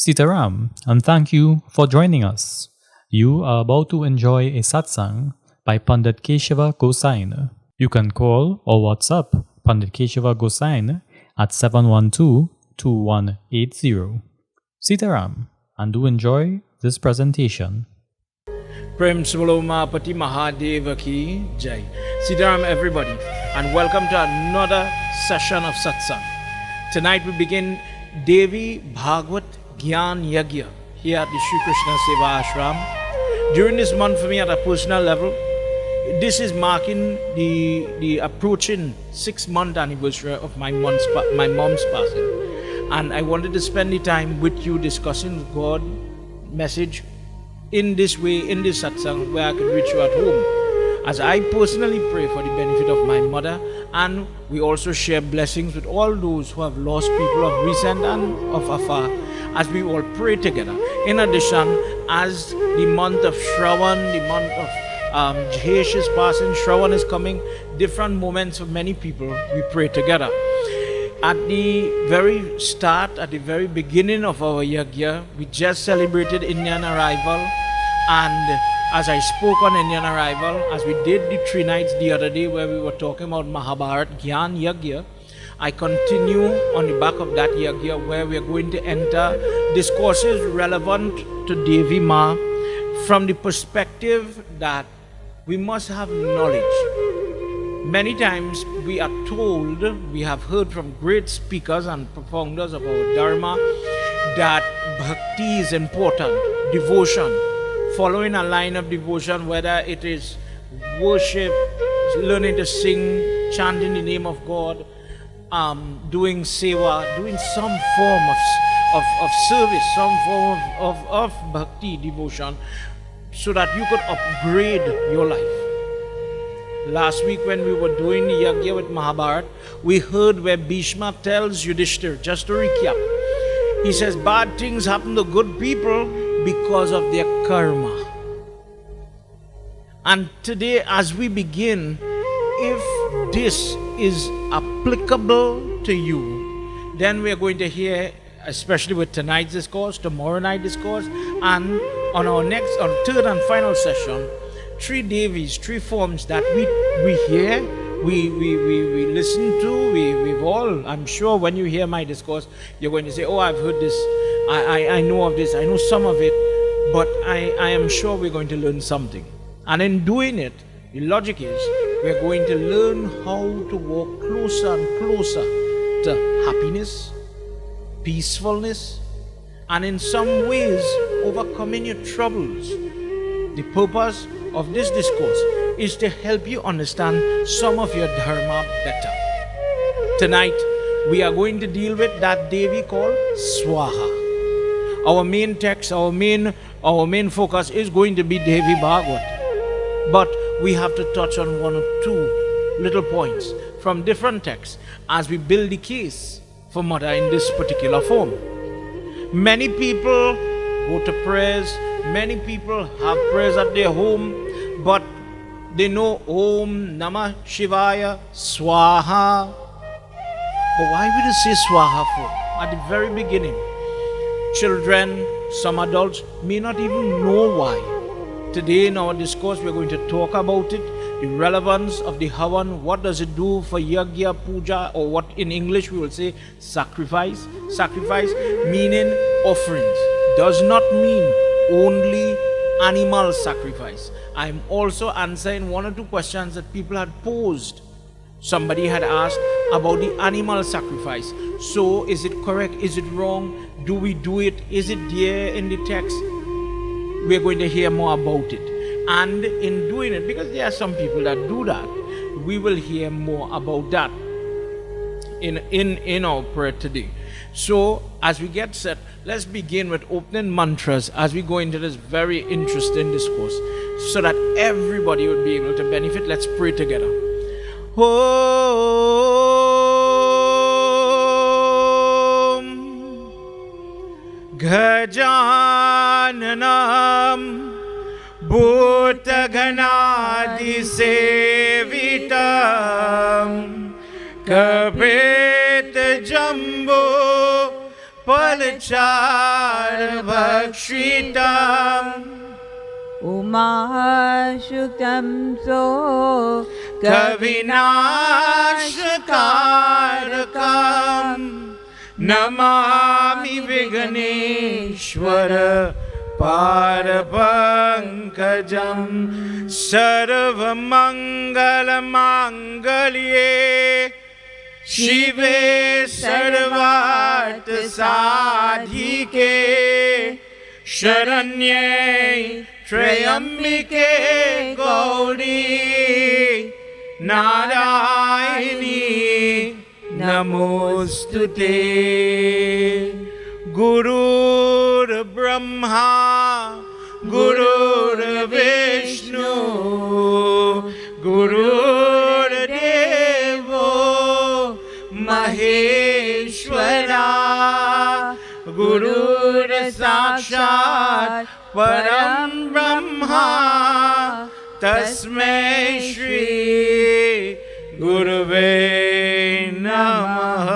Sitaram, and thank you for joining us. You are about to enjoy a satsang by Pandit Keshava Gosine. You can call or WhatsApp Pandit Keshava Gosine at 712-2180. Sitaram, and do enjoy this presentation. Prem Svalomapati Mahadeva ki Jai. Siddharam everybody, and welcome to another session of satsang. Tonight we begin Devi, Bhagwat, Gyan, Yagna here at the Sri Krsna Seva Ashram. During this month for me at a personal level, this is marking the approaching 6-month anniversary of my mom's passing. And I wanted to spend the time with you discussing God's message in this way, in this satsang, where I could reach you at home. As I personally pray for the benefit of my mother, and we also share blessings with all those who have lost people of recent and of afar, as we all pray together. In addition, as the month of Shravan, the month of Jehesh is passing, Shravan is coming, different moments for many people, we pray together. At the very start, at the very beginning of our Yagna, we just celebrated Indian arrival, and as I spoke on Indian arrival, as we did the 3 nights the other day where we were talking about Mahabharat, Gyan, Yagna, I continue on the back of that Yagna where we are going to enter discourses relevant to Devi Ma from the perspective that we must have knowledge. Many times we are told, we have heard from great speakers and profounders of our Dharma that bhakti is important, devotion, following a line of devotion, whether it is worship, learning to sing, chanting the name of God, doing Seva, doing some form of service, some form of bhakti, devotion, so that you could upgrade your life. Last week when we were doing the Yagna with Mahabharat, we heard where Bhishma tells Yudhishthira, just to recap, he says, bad things happen to good people because of their karma. And today as we begin, if this is applicable to you, then we are going to hear, especially with tonight's discourse, tomorrow night's discourse, and on our third and final session, 3 Devis, 3 forms that we hear, we listen to, we've all, I'm sure when you hear my discourse, you're going to say, oh, I've heard this, I know of this, I know some of it, but I am sure we're going to learn something. And in doing it, the logic is, we're going to learn how to walk closer and closer to happiness, peacefulness, and in some ways, overcoming your troubles. The purpose of this discourse is to help you understand some of your dharma better. Tonight, we are going to deal with that Devi called Swaha. Our main text, our main focus is going to be Devi Bhagwat. But we have to touch on 1 or 2 little points from different texts as we build the case for Mother in this particular form. Many people go to prayers, many people have prayers at their home, but they know Om Namah Shivaya Swaha. But why would you say Swaha for? At the very beginning, children, some adults may not even know why. Today in our discourse, we're going to talk about it, the relevance of the Havan, what does it do for Yagya, Puja, or what in English we will say sacrifice. Sacrifice meaning offerings, does not mean only animal sacrifice. I'm also answering 1 or 2 questions that people had posed. Somebody had asked about the animal sacrifice. So is it correct? Is it wrong? Do we do it? Is it there in the text? We're going to hear more about it. And in doing it, because there are some people that do that, we will hear more about that in our prayer today. So as we get set, let's begin with opening mantras as we go into this very interesting discourse so that everybody will be able to benefit. Let's pray together. Om Gajananam Bhutaganaadisevitam Kapet Jambo Pal भक्षितम् उमाशुक्तं सो कविनाशकारकम् नमामि विघ्नेश्वर पारपङ्कजम् सर्वमङ्गलमाङ्गल्ये शिवे सर्वार्थसाधिके शरण्ये त्र्यम्बिके गौरी नारायणी नमोस्तुते। गुरुर्ब्रह्मा गुरुर्विष्णु गुरुर्देवो महेश्वरा गुरुर्साक्षात् परं ब्रह्मा तस्मै श्री गुरुवे नमः।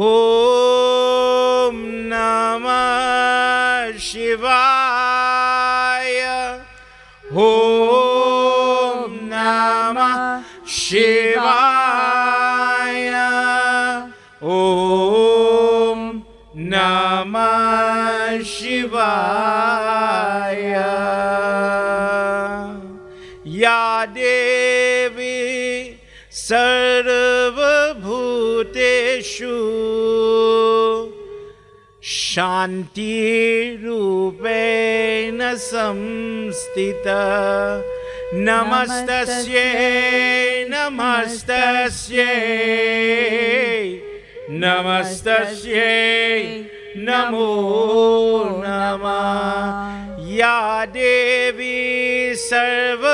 ॐ नमः शिवाय ॐ नमः शिवाय ॐ नमः शिवाय। या देवी सर्वभूतेषु शान्तिरूपेण संस्थिता नमस्तस्यै नमस्तस्यै नमस्तस्यै नमो नमः। या देवी सर्वभूतेषु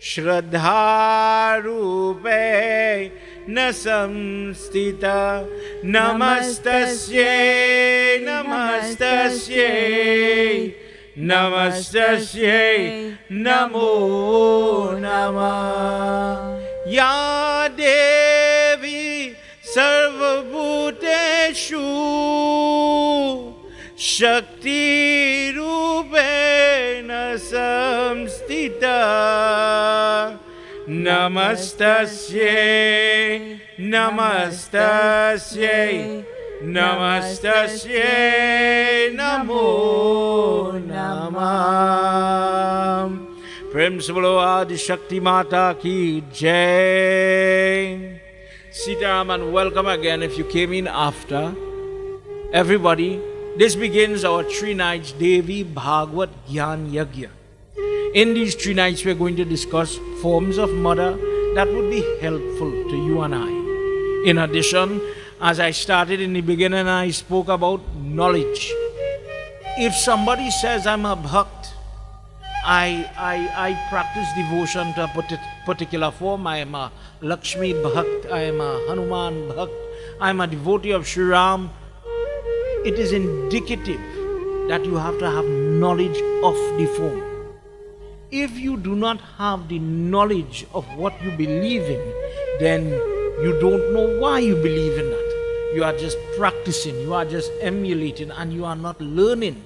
श्रद्धारूपेण संस्थिता नमस्तस्यै नमस्तस्यै नमस्तस्यै नमो नमः। या देवी सर्वभूतेषु शक्तिरूपेण संस्थिता नमस्तस्यै नमस्तस्यै नमस्तस्यै नमो नमः। प्रेम से बोलो आदि शक्ति माता की जय। Sitaram and welcome again if you came in after. Everybody, this begins our 3 nights Devi, Bhagwat, Gyan, Yagna. In these 3 nights we are going to discuss forms of mother that would be helpful to you and I. In addition, as I started in the beginning, I spoke about knowledge. If somebody says I'm a bhakt, I practice devotion to a particular form. I am a Lakshmi Bhakt, I am a Hanuman Bhakt, I am a devotee of Sri Ram. It is indicative that you have to have knowledge of the form. If you do not have the knowledge of what you believe in, then you don't know why you believe in that. You are just practicing, you are just emulating, and you are not learning.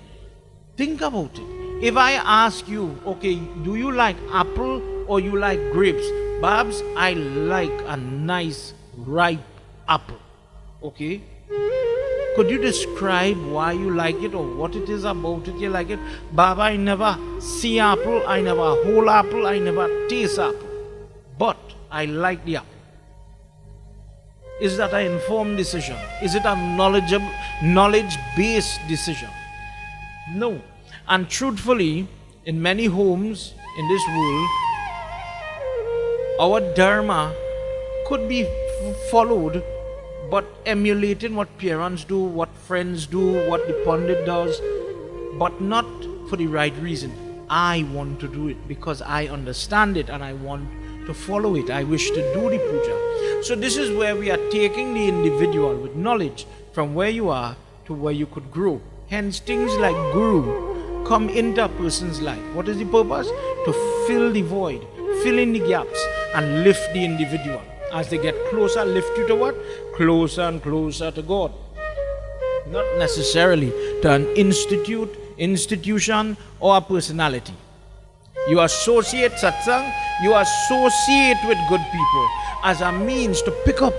Think about it. If I ask you, okay, do you like apple or you like grapes? Babs, I like a nice ripe apple. Okay? Could you describe why you like it or what it is about it you like it? Baba, I never see apple, I never hold apple, I never taste apple. But I like the apple. Is that an informed decision? Is it a knowledge-based decision? No. And truthfully, in many homes in this world, our dharma could be followed, but emulating what parents do, what friends do, what the pundit does, but not for the right reason. I want to do it because I understand it and I want to follow it. I wish to do the puja. So this is where we are taking the individual with knowledge from where you are to where you could grow. Hence things like guru come into a person's life. What is the purpose? To fill the void, fill in the gaps and lift the individual. As they get closer, lift you to what? closer and closer to God. Not necessarily to an institution, or a personality. You associate satsang, you associate with good people as a means to pick up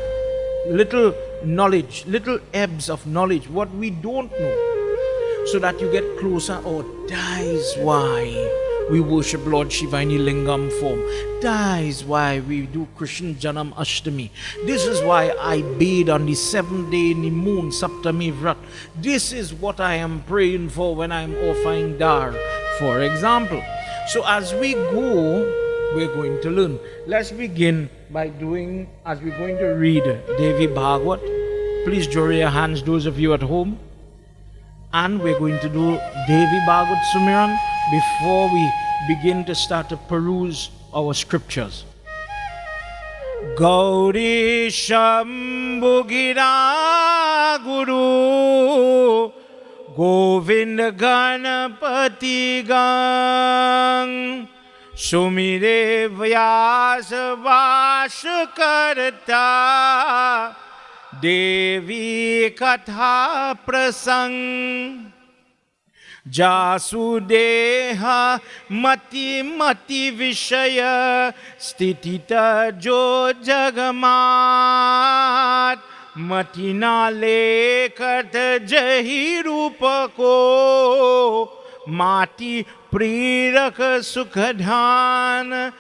little knowledge, little ebbs of knowledge, what we don't know, so that you get closer. Oh, that is why we worship Lord Shiva in Lingam form. That is why we do Krishna Janam Ashtami. This is why I bathe on the 7th day in the moon, Saptami Vrat. This is what I am praying for when I am offering Dar, for example. So as we go, we're going to learn. Let's begin by doing, as we're going to read Devi Bhagwat. Please draw your hands, those of you at home. And we're going to do Devi Bhagwat Sumiran before we begin to start to peruse our scriptures. Gauri Shambhu Gira Guru Govind Ganapati Gang Sumire Vyas Vash Karta Devi Katha Prasang Jasudeha Mati Mati Vishaya Stitita Jo Jagamat Matina Lekat Jahi Rupako Mati Prirak Sukhadhan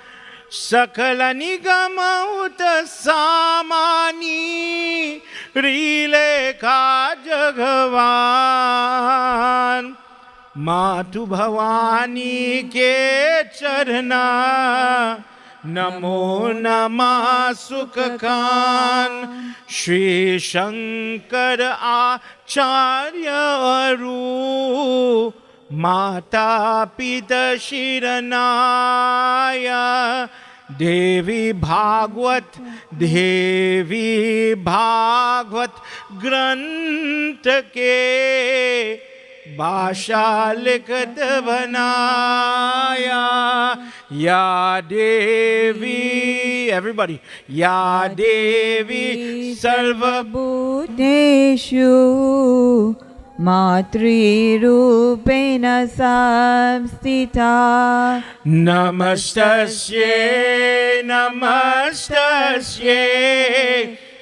Sakala Nigama Uta Samani Rile Ka Jagavan Matu Bhavani Ke Charna Namo Nama Sukhakan Shri Shankar Acharya Aru Mata Pita Shiranaya Devi Bhagwat Granta Ke Bhasha likat banaya Ya Devi, everybody, Ya Devi Sarva Bhuteshu Matri Rupena Samstita Namastasye Namastasye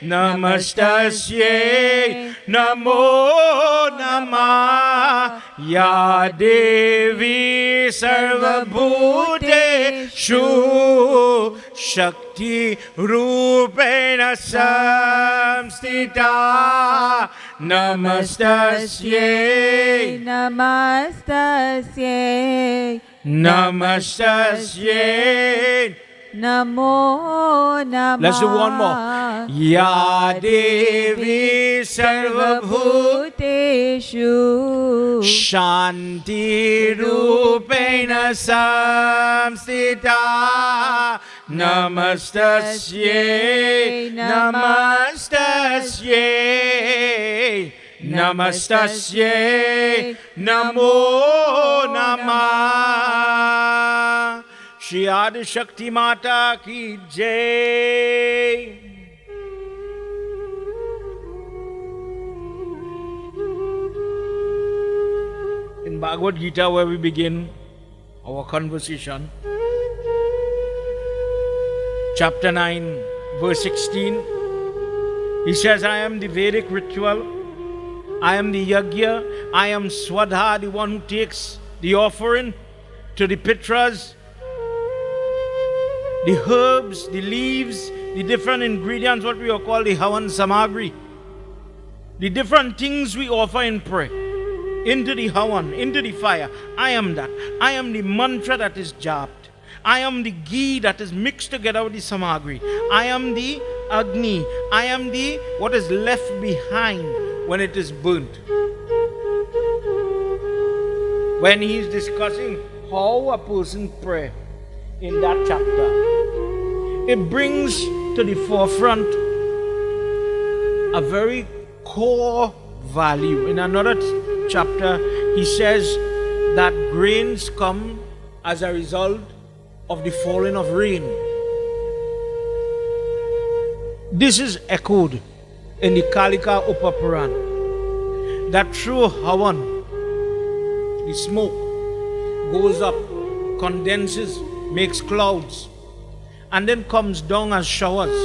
Namastasye Namo Namah Ya Devi Sarvabhuteshu Shakti Rupena Samstita Namastasye Namastasye Namastasye Namo Namah. Let's do one more. Ya Devi Sarvabhuteshu Shanti Rupena Samstita Namastasye Namastasye Namastasye Namo Namah Shri Adi Shakti Mata Ki Jai. In Bhagavad Gita, where we begin our conversation, chapter 9, verse 16, he says, I am the Vedic ritual, I am the Yagna, I am Swaha, the one who takes the offering to the Pitras, the herbs, the leaves, the different ingredients, what we call the Havan Samagri, the different things we offer in prayer, into the Havan, into the fire. I am that. I am the mantra that is japped. I am the ghee that is mixed together with the Samagri. I am the Agni. I am the what is left behind when it is burnt. When he is discussing how a person prays in that chapter, it brings to the forefront a very core value. In another chapter, he says that grains come as a result of the falling of rain. This is echoed in the Kalika Upapuran that through Havan, the smoke goes up, condenses, makes clouds, and then comes down as showers,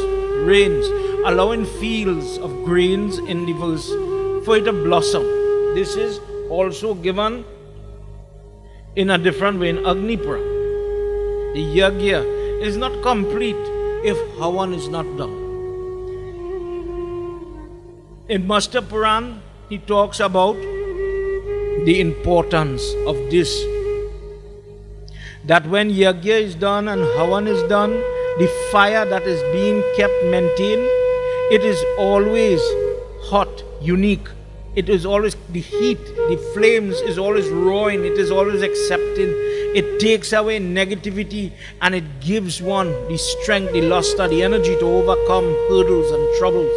rains, allowing fields of grains in the verse for it to blossom. This is also given in a different way in Agnipura. The Yagya is not complete if Havan is not done. In Master Puran, he talks about the importance of this. That when Yagya is done and Havan is done, the fire that is being kept maintained, it is always hot, unique. It is always the heat, the flames is always roaring, it is always accepting. It takes away negativity and it gives one the strength, the luster, the energy to overcome hurdles and troubles.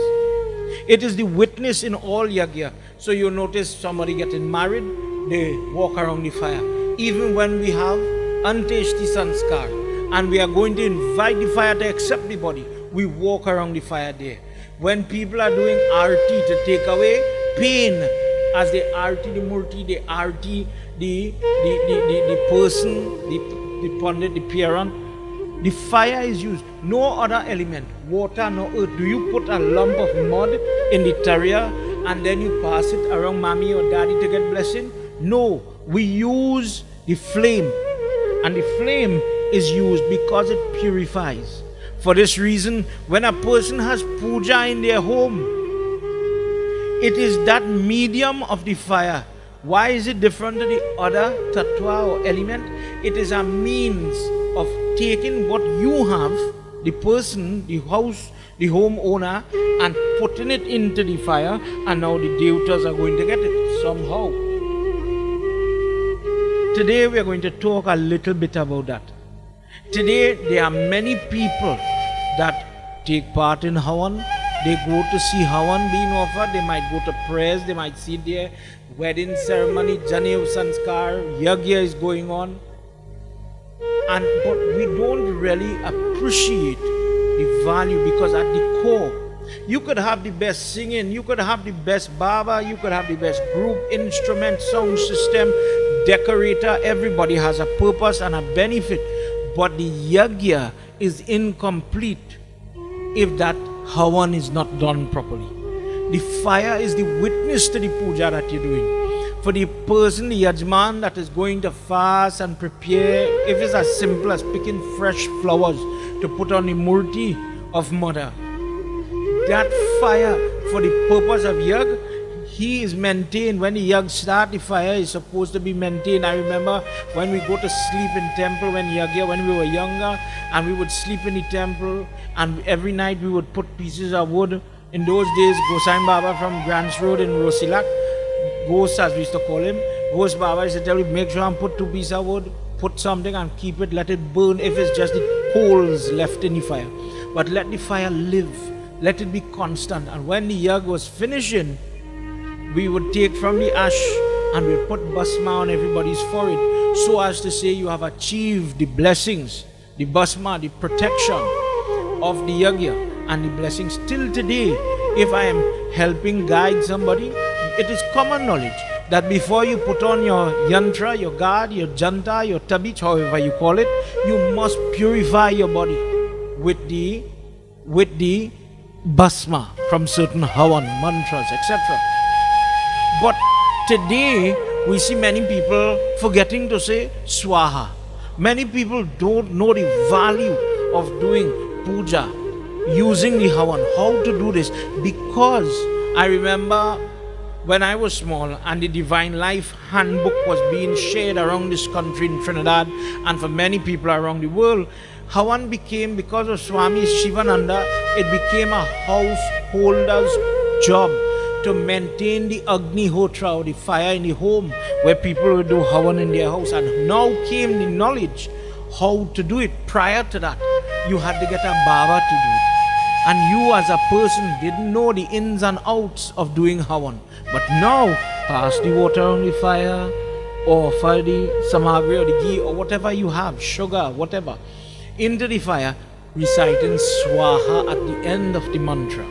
It is the witness in all Yagya. So you notice somebody getting married, they walk around the fire. Even when we have Anteshti Sanskar and we are going to invite the fire to accept the body, we walk around the fire there. When people are doing arti to take away pain, as they arti the murti, they arti the person, the pandit, the parent, the fire is used. No other element, water, no earth. Do you put a lump of mud in the tarrier and then you pass it around mommy or daddy to get blessing? No, we use the flame, and the flame is used because it purifies. For this reason, when a person has puja in their home, it is that medium of the fire. Why is it different to the other tattva or element? It is a means of taking what you have, the person, the house, the homeowner, and putting it into the fire, and now the devatas are going to get it somehow. Today we are going to talk a little bit about that. Today there are many people that take part in Havan. They go to see Havan being offered. They might go to prayers. They might see their wedding ceremony, Janev Sanskar, Yagya is going on. But we don't really appreciate the value, because at the core, you could have the best singing, you could have the best Baba, you could have the best group, instrument, sound system, decorator. Everybody has a purpose and a benefit. But the Yagya is incomplete if that Havan is not done properly. The fire is the witness to the puja that you're doing. For the person, the Yajman that is going to fast and prepare, if it's as simple as picking fresh flowers to put on the murti of mother, that fire for the purpose of Yag, he is maintained. When the Yag start, the fire is supposed to be maintained. I remember when we go to sleep in temple, when Yagya, when we were younger, and we would sleep in the temple, and every night we would put pieces of wood. In those days, Gosain Baba from Grants Road in Rosilak, Ghost as we used to call him, Ghost Baba used to tell you, make sure and put 2 pieces of wood, put something and keep it, let it burn if it's just the coals left in the fire. But let the fire live, let it be constant. And when the Yag was finishing, we would take from the ash and we would put basma on everybody's forehead, so as to say you have achieved the blessings, the basma, the protection of the Yagya and the blessings. Till today, if I am helping guide somebody, it is common knowledge that before you put on your yantra, your guard, your janta, your tabich, however you call it, you must purify your body with the basma from certain havan, mantras, etc. But today, we see many people forgetting to say Swaha. Many people don't know the value of doing puja, using the havan, how to do this. Because I remember when I was small and the Divine Life handbook was being shared around this country in Trinidad and for many people around the world, havan became, because of Swami Shivananda, it became a householder's job to maintain the Agnihotra, or the fire in the home, where people would do havan in their house. And now came the knowledge how to do it. Prior to that, you had to get a Baba to do it. And you as a person didn't know the ins and outs of doing havan. But now, pass the water on the fire, or offer the samagri or the ghee or whatever you have, sugar, whatever, into the fire, reciting Swaha at the end of the mantra.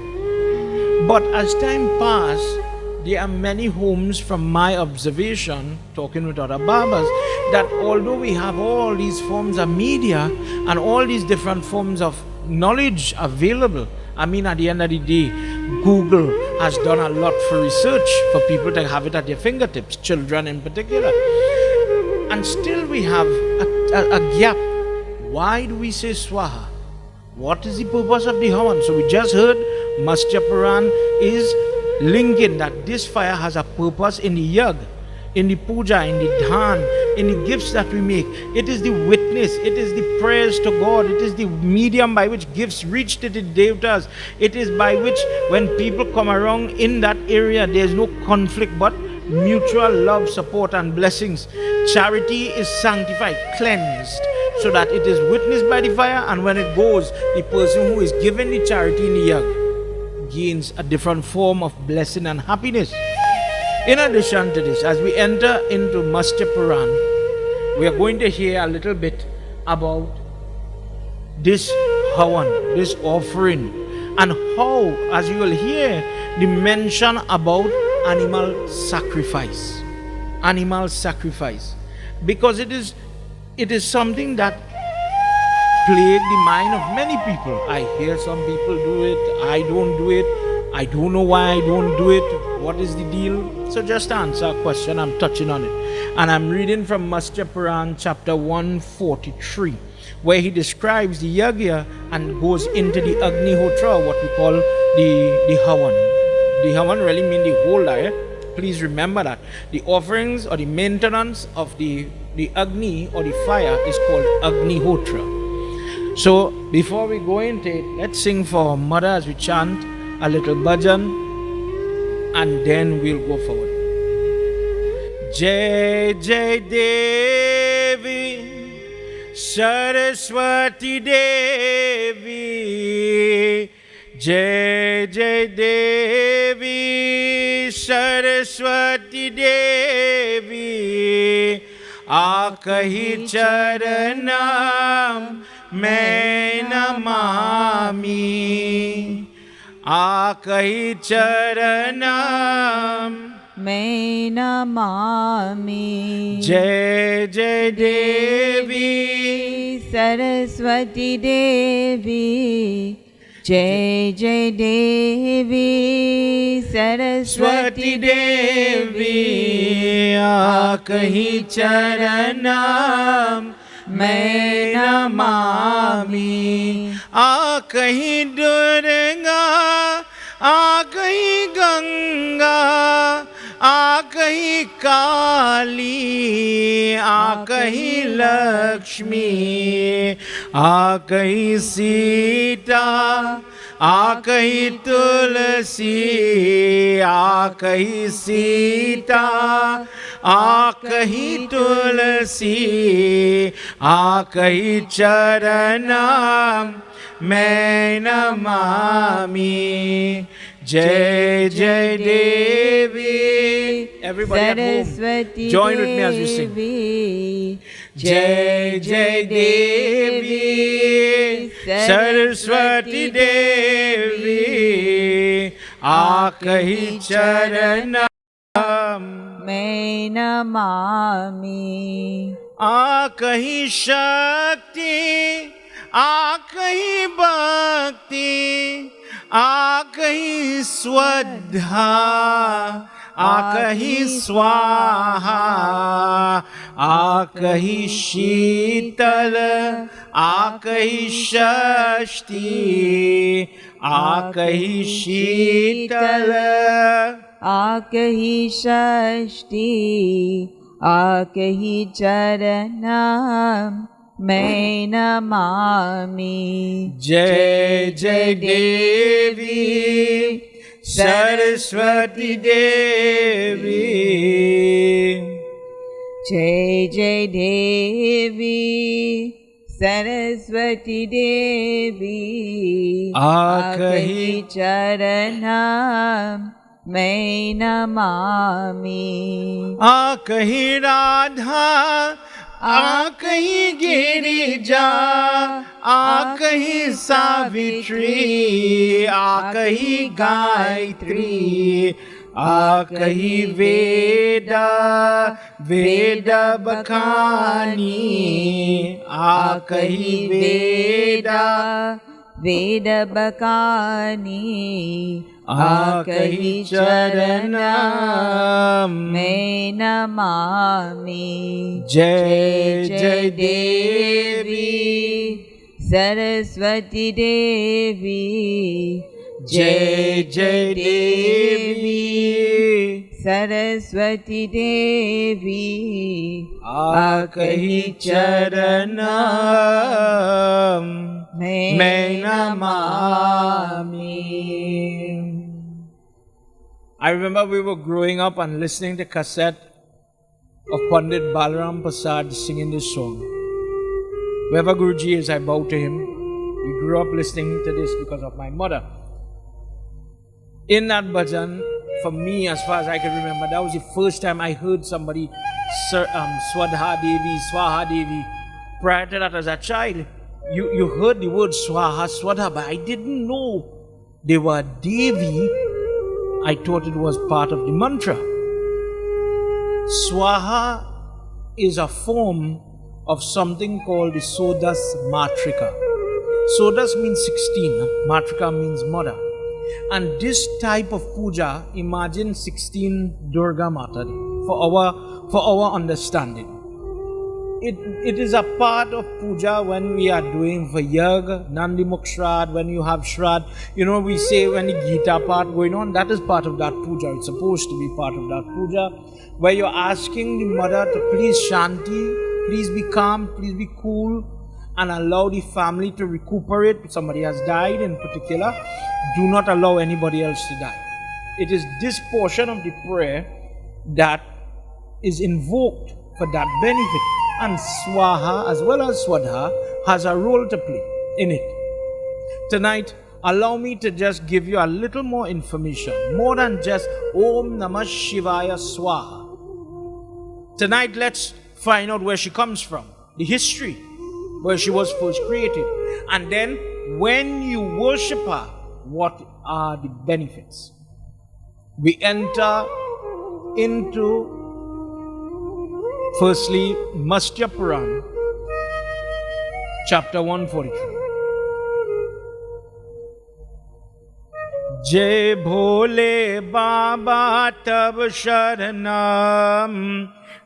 But as time passed, there are many homes from my observation, talking with other Babas, that although we have all these forms of media and all these different forms of knowledge available, I mean, at the end of the day, Google has done a lot for research for people to have it at their fingertips, children in particular. And still we have a gap. Why do we say Swaha? What is the purpose of the Havan? So we just heard Mastya Puran is linking that this fire has a purpose in the Yag, in the puja, in the dhan, in the gifts that we make. It is the witness, it is the prayers to God, it is the medium by which gifts reach to the Devtas. It is by which when people come around in that area, there is no conflict but mutual love, support and blessings. Charity is sanctified, cleansed, so that it is witnessed by the fire, and when it goes, the person who is given the charity in the Yag gains a different form of blessing and happiness. In addition to this, as we enter into Mastya Puran, we are going to hear a little bit about this Havan, this offering, and how, as you will hear, the mention about animal sacrifice. Animal sacrifice. Because it is something that plagued the mind of many people. I hear some people do it, I don't do it, I don't know why I don't do it, what is the deal? So just to answer a question, I'm touching on it. And I'm reading from Mastya Puran chapter 143, where he describes the Yagya and goes into the Agnihotra, what we call the Havan. The Havan really means the whole diet. Please remember that. The offerings or the maintenance of the Agni or the fire is called Agnihotra. So before we go into it, let's sing for our mother as we chant a little bhajan, and then we'll go forward. Jai Jai Devi Saraswati Devi, Jai Jai Devi Saraswati Devi, Akahi Charanam मैं नमामि, आकहि चरणम मैं नमामि। जय जय देवी सरस्वती देवी, जय जय देवी सरस्वती देवी, आकहि चरणम मैं नमामि। आकहि दुर्गा, आकहि गंगा, आकहि काली, आकहि लक्ष्मी, आकहि सीता, आकहि तुलसी, आकहि सीता, आकहि तुलसी, आकहि चरणम मैं नमामि। जय जय देवी। Everybody at home, join with me as we sing. जय जय देवी सरस्वती देवी, आकहि चरणम मैं नमामि। आकहि शक्ति, आकहि भक्ति, आकहि स्वधा, आकहि स्वाहा, आकहि शीतल, आकहि षष्ठी, आकहि शीतल, आकहि षष्ठी, आकहि चरणम मैं नमामि। जय जय देवी सरस्वती देवी, जय जय देवी सरस्वती देवी, आकहि चरणम मैं नमामि। आकहि राधा, आ कहीं गिरिजा, आ कहीं सावित्री, आ कहीं गायत्री, आ कहीं वेदा वेद बखानी, आ कहीं वेदा वेद बकानी, आ कहीं चरण मैं नमामि। जय जय देवी सरस्वती देवी, जय जय देवी सरस्वती देवी, आ कहीं चरण मैं Namami. I remember we were growing up and listening to cassette of Pandit Balaram Prasad singing this song. Wherever Guruji is, I bow to him. We grew up listening to this because of my mother. In that bhajan, for me, as far as I can remember, that was the first time I heard somebody Swaha Devi, Swaha Devi. Prior to that, as a child, you heard the word Swaha, Swaha, but I didn't know they were Devi. I thought it was part of the mantra. Swaha is a form of something called the Sodas Matrika. Sodas means 16, Matrika means mother. And this type of puja, imagine 16 Durga Mata for our understanding. It is a part of puja when we are doing for Yagna, Nandi Mukh Shrad, when you have Shrad. You know, we say when the Gita part going on, that is part of that puja. It's supposed to be part of that puja, where you're asking the mother to please shanti, please be calm, please be cool, and allow the family to recuperate. If somebody has died in particular, do not allow anybody else to die. It is this portion of the prayer that is invoked for that benefit. And Swaha as well as Swadha has a role to play in it. Tonight, allow me to just give you a little more information, more than just Om Namah Shivaya Swaha. Tonight, let's find out where she comes from, the history, where she was first created. And then, when you worship her, what are the benefits? We enter into, firstly, Mastya Puran, chapter 143. Jai Bhole Baba Tab Sharanam,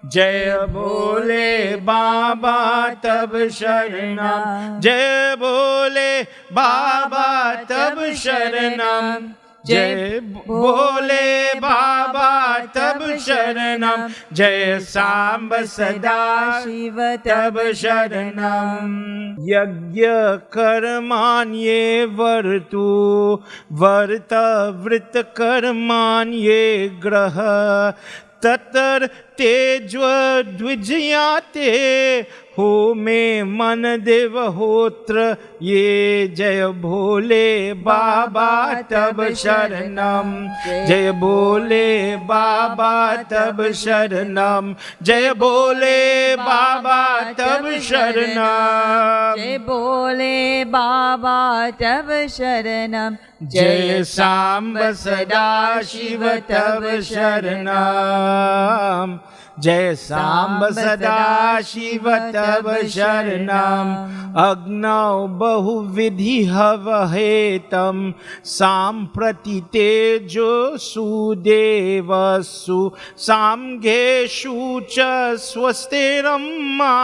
Jai Bhole Baba Tab Sharanam, Jai Bhole Baba Tab Sharanam, Jai Bhole Baba Tab Sharanam, Jai Samba Sada Shiva Tab Sharanam. Yagya Karmanye Vartu Varta Vrita Karmanye Graha Tatar Tejwa Dvijayate Ho me man deva hotra ye Jaya Bhole Baba Tab Sharanam, Jaya Bhole Baba Tab Sharanam, Jaya Bhole Baba Tab Sharanam, Jai Bhole Baba Tab Sharanam, Jaya Samba Sada Shiva Tab Sharanam, Jai Samba Sada Shiva Tab Sharanam. Agnau Bahu Vidhi Havahetam Samprati Tejo Sudevasu Samgeshu Cha Swastiramma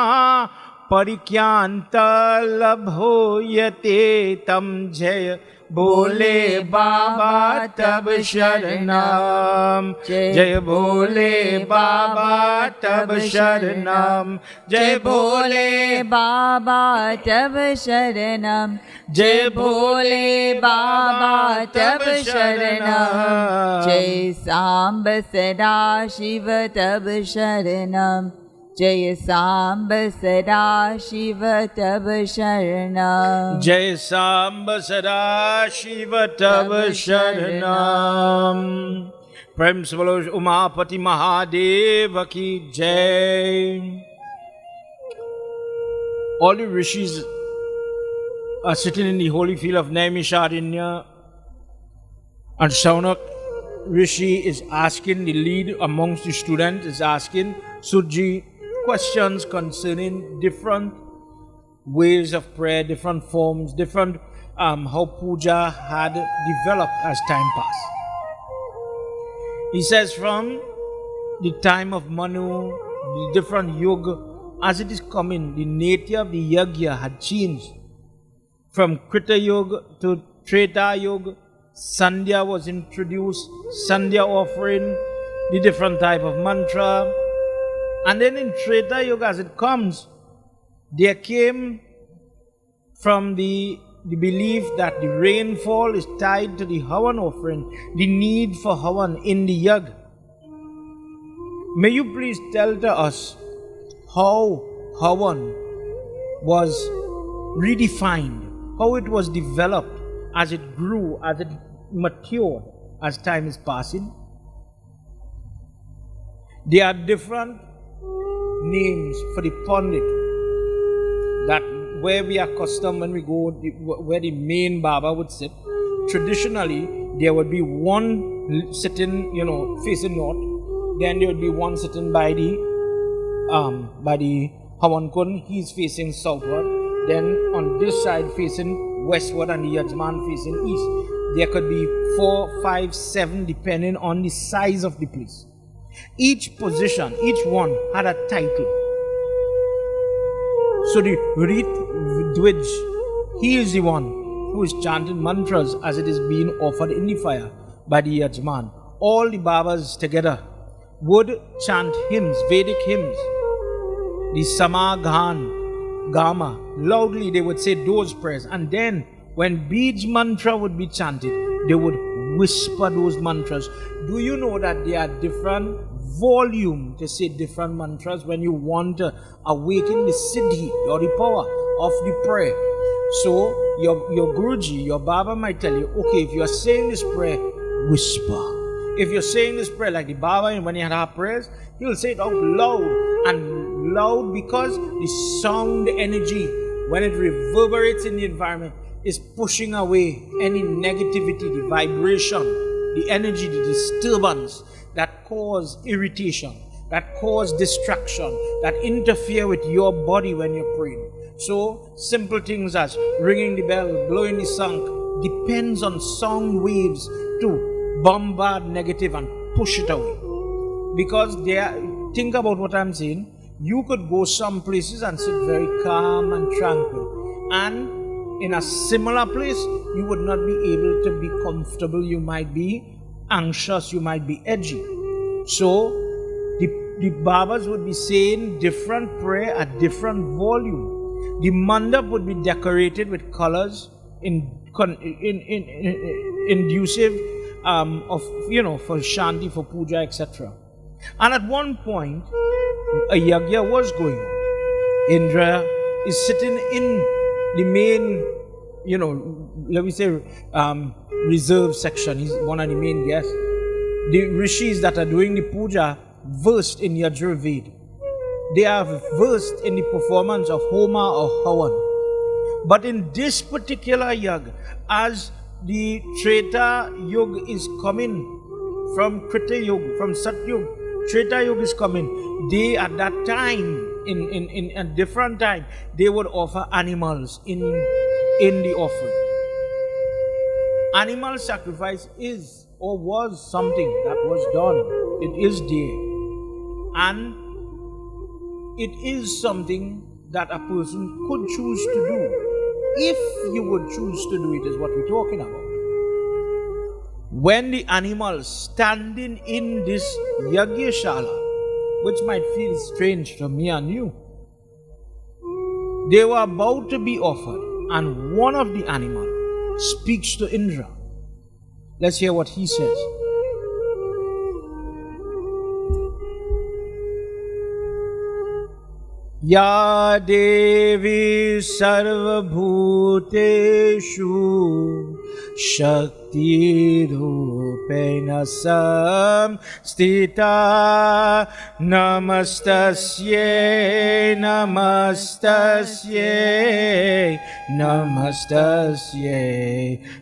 Parikyanta Labhoyate Tam. Jaya Bhole Baba Tab Sharanam, Jai Bhole Baba Tab Sharanam, Jai Bhole Baba Tab Sharanam, Jai Bhole Baba Tab Sharanam, Jai Samba Sada Shiva Tab Sharanam, Jai Samba Sada Shiva Tab Sharanam, Jai Samba Sada Shiva Tab Sharanam. Prem se bolo Umapati Mahadeva ki Jai. All the rishis are sitting in the holy field of Naimisharanya, and Saunak Rishi is asking, the lead amongst the students is asking Suji questions concerning different ways of prayer, different forms, different how puja had developed as time passed. He says from the time of Manu, the different yoga, as it is coming, the nature of the yagya had changed. From Krita Yoga to Treta Yoga, Sandhya was introduced, Sandhya offering, the different type of mantra. And then in Treta Yoga, as it comes, there came from the belief that the rainfall is tied to the Havan offering, the need for Havan in the Yag. May you please tell to us how Havan was redefined, how it was developed as it grew, as it matured, as time is passing. There are different names for the Pandit, that where we are accustomed when we go, where the main Baba would sit. Traditionally, there would be one sitting, facing north. Then there would be one sitting by the Havan Kund. He's facing southward. Then on this side facing westward, and the Yajman facing east. There could be 4, 5, 7 depending on the size of the place. Each position, each one had a title. So the Rit Dwij, he is the one who is chanting mantras as it is being offered in the fire by the Yajman. All the Babas together would chant hymns, Vedic hymns. The Samaghan, Gama, loudly they would say those prayers. And then when Bij mantra would be chanted, they would whisper those mantras. Do you know that there are different volume to say different mantras when you want to awaken the siddhi or the power of the prayer? So your Guruji, your Baba might tell you, okay, if you are saying this prayer, whisper. If you're saying this prayer like the Baba, when he had our prayers, he will say it out loud, and loud because the sound energy, when it reverberates in the environment, is pushing away any negativity, the vibration, the energy, the disturbance that cause irritation, that cause distraction, that interfere with your body when you're praying. So simple things as ringing the bell, blowing the sank, depends on sound waves to bombard negative and push it away. Because think about what I'm saying. You could go some places and sit very calm and tranquil, and in a similar place you would not be able to be comfortable. You might be anxious, you might be edgy. So the Babas would be saying different prayer at different volume. The mandap would be decorated with colors inducive of for shanti, for puja, etc. And at one point a yagya was going on. Indra is sitting in the main, let me say, reserve section. He's one of the main guests. The rishis that are doing the puja versed in Yajurveda. They are versed in the performance of Homa or Havan. But in this particular yag, as the Treta Yug is coming from Krita Yug, from Sat Yug, Treta Yug is coming. They at that time, in a different time, they would offer animals in the offering. Animal sacrifice is or was something that was done. It is there. And it is something that a person could choose to do. If you would choose to do it, is what we're talking about. When the animals standing in this Yagyashala, which might feel strange to me and you, they were about to be offered, and one of the animals speaks to Indra. Let's hear what he says. Ya Devi sarva bhuteshu shakti Rupena samstita namastasye namastasye namastasye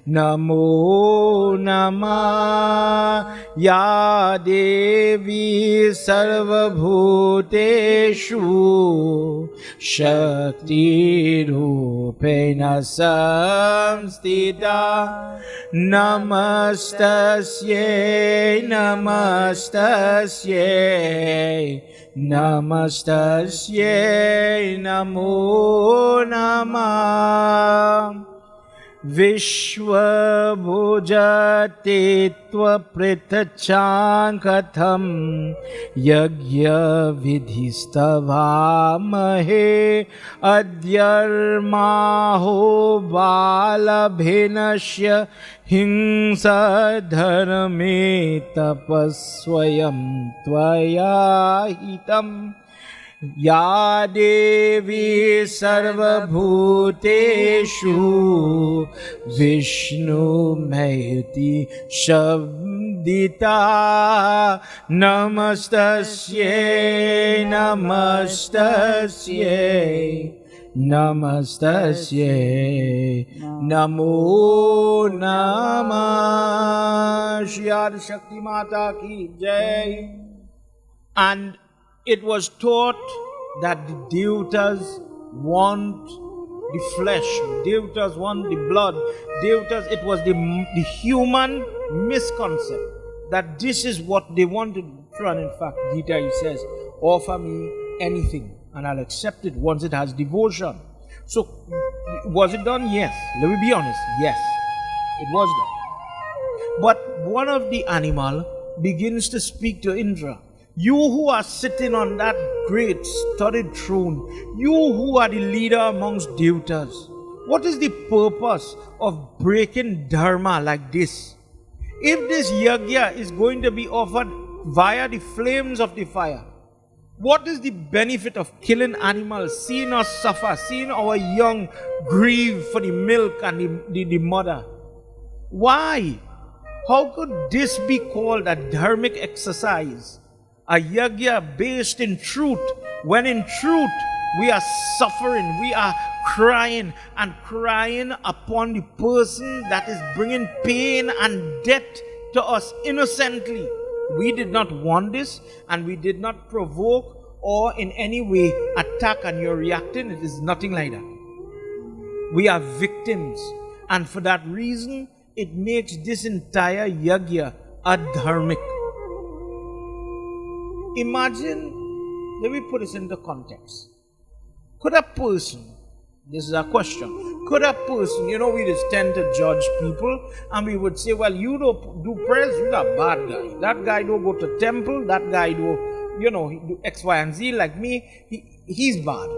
namo namah ya Devi sarvabhuteshu shakti rupena samstita namastasye namastasye namastasye namo namah Vishwa bhujatetva pritachankatham yagya vidhistava adyarmaho balabhinasya hingsa dharme tapaswayam tvaya hitam Ya Devi sarvabhuteshu Vishnu Mayati Shabdita Namastasye Namastasye Namastasye Namo Namah Shri Adi Shakti Mata Ki Jai. And it was taught that the devatas want the flesh, devatas want the blood, devatas, it was the human misconcept that this is what they wanted. And in fact, Gita, he says, offer me anything and I'll accept it once it has devotion. So, was it done? Yes. Let me be honest. Yes, it was done. But one of the animal begins to speak to Indra. You who are sitting on that great studded throne, you who are the leader amongst devatas, what is the purpose of breaking dharma like this? If this yagya is going to be offered via the flames of the fire, what is the benefit of killing animals, seeing us suffer, seeing our young grieve for the milk and the mother? Why? How could this be called a dharmic exercise? A yagya based in truth, when in truth we are suffering, we are crying and crying upon the person that is bringing pain and death to us innocently. We did not want this and we did not provoke or in any way attack, and you're reacting. It is nothing like that. We are victims, and for that reason it makes this entire yagya adharmic. Imagine, let me put this into context. Could a person, this is a question, could a person, we just tend to judge people and we would say, well, you don't do prayers, you're a bad guy. That guy don't go to temple, that guy do, he do X, Y, and Z like me, he's bad.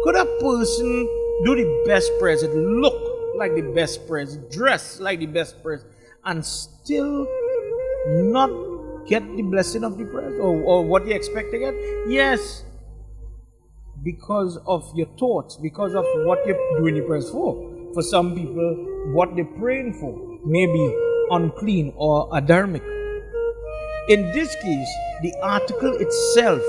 Could a person do the best prayers, it look like the best prayers, dress like the best prayers, and still not get the blessing of the prayers or what you expect to get? Yes, because of your thoughts, because of what you're doing the prayers for. For some people, what they're praying for may be unclean or adharmic. In this case, the article itself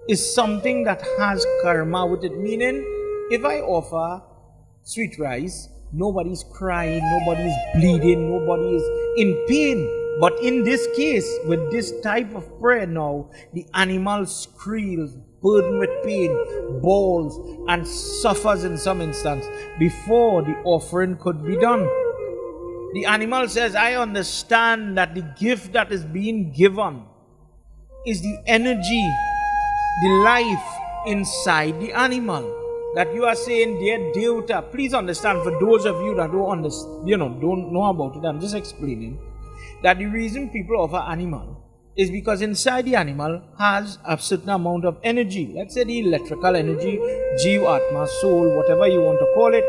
is something that has karma with it, meaning if I offer sweet rice, nobody's crying, nobody's bleeding, nobody is in pain. But in this case, with this type of prayer now, the animal squeals, burdened with pain, bawls, and suffers in some instance before the offering could be done. The animal says, I understand that the gift that is being given is the energy, the life inside the animal. That you are saying, dear Devata, please understand, for those of you that don't know about it, I'm just explaining that the reason people offer animal is because inside the animal has a certain amount of energy. Let's say the electrical energy, Jeev, Atma, soul, whatever you want to call it.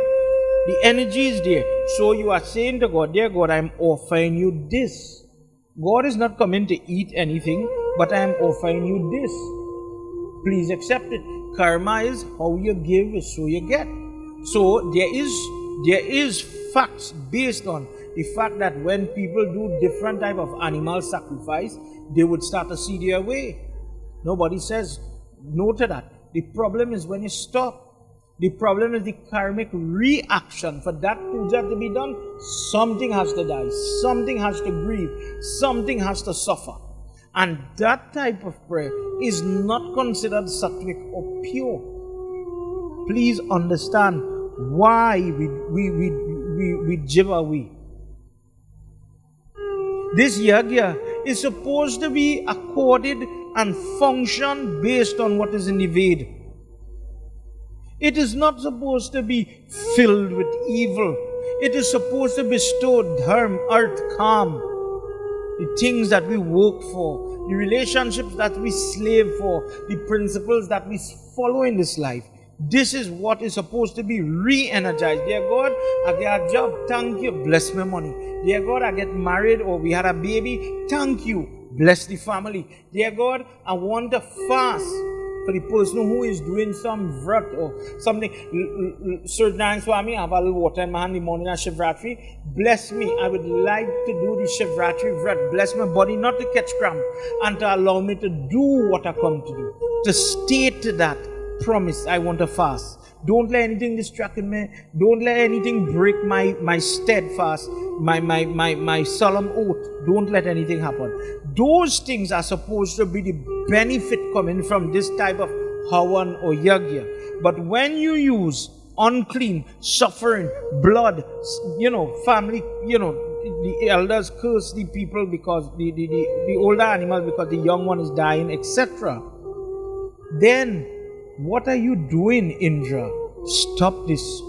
The energy is there. So you are saying to God, dear God, I am offering you this. God is not coming to eat anything, but I am offering you this. Please accept it. Karma is how you give is so you get. So there is facts based on the fact that when people do different type of animal sacrifice, they would start to see their way. Nobody says no to that. The problem is when you stop. The problem is the karmic reaction. For that puja to be done, something has to die, something has to grieve, something has to suffer. And that type of prayer is not considered sattvic or pure. Please understand why we jiva we. This yagya is supposed to be accorded and function based on what is in the Veda. It is not supposed to be filled with evil. It is supposed to bestow dharma, earth, calm. The things that we work for, the relationships that we slave for, the principles that we follow in this life. This is what is supposed to be re-energized. Dear God, I get a job, thank you, bless my money. Dear God, I get married or we had a baby, thank you, bless the family. Dear God, I want to fast for the person who is doing some vrat or something. Certain Swami, I have a little water in my hand in the morning at Shivratri. Bless me. I would like to do the Shivratri vrat. Bless my body not to catch cramp and to allow me to do what I come to do. To state that promise, I want to fast. Don't let anything distract me. Don't let anything break my steadfast, my solemn oath. Don't let anything happen. Those things are supposed to be the benefit coming from this type of havan or yagya. But when you use unclean, suffering, blood, family, the elders curse the people because the older animals because the young one is dying, etc. Then what are you doing, Indra? Stop this.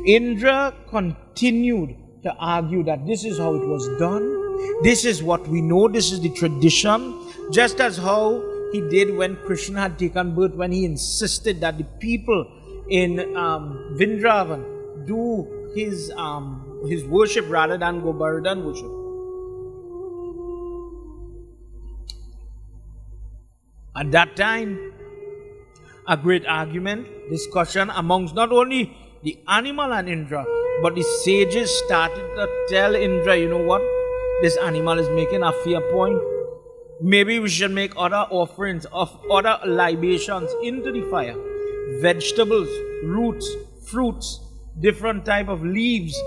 Indra continued to argue that this is how it was done. This is what we know. This is the tradition. Just as how he did when Krsna had taken birth, when he insisted that the people in Vrindavan do his worship rather than Govardhan worship. At that time, a great argument, discussion amongst not only the animal and Indra, but the sages started to tell Indra, you know what? This animal is making a fear point. Maybe we should make other offerings of other libations into the fire. Vegetables, roots, fruits, different type of leaves.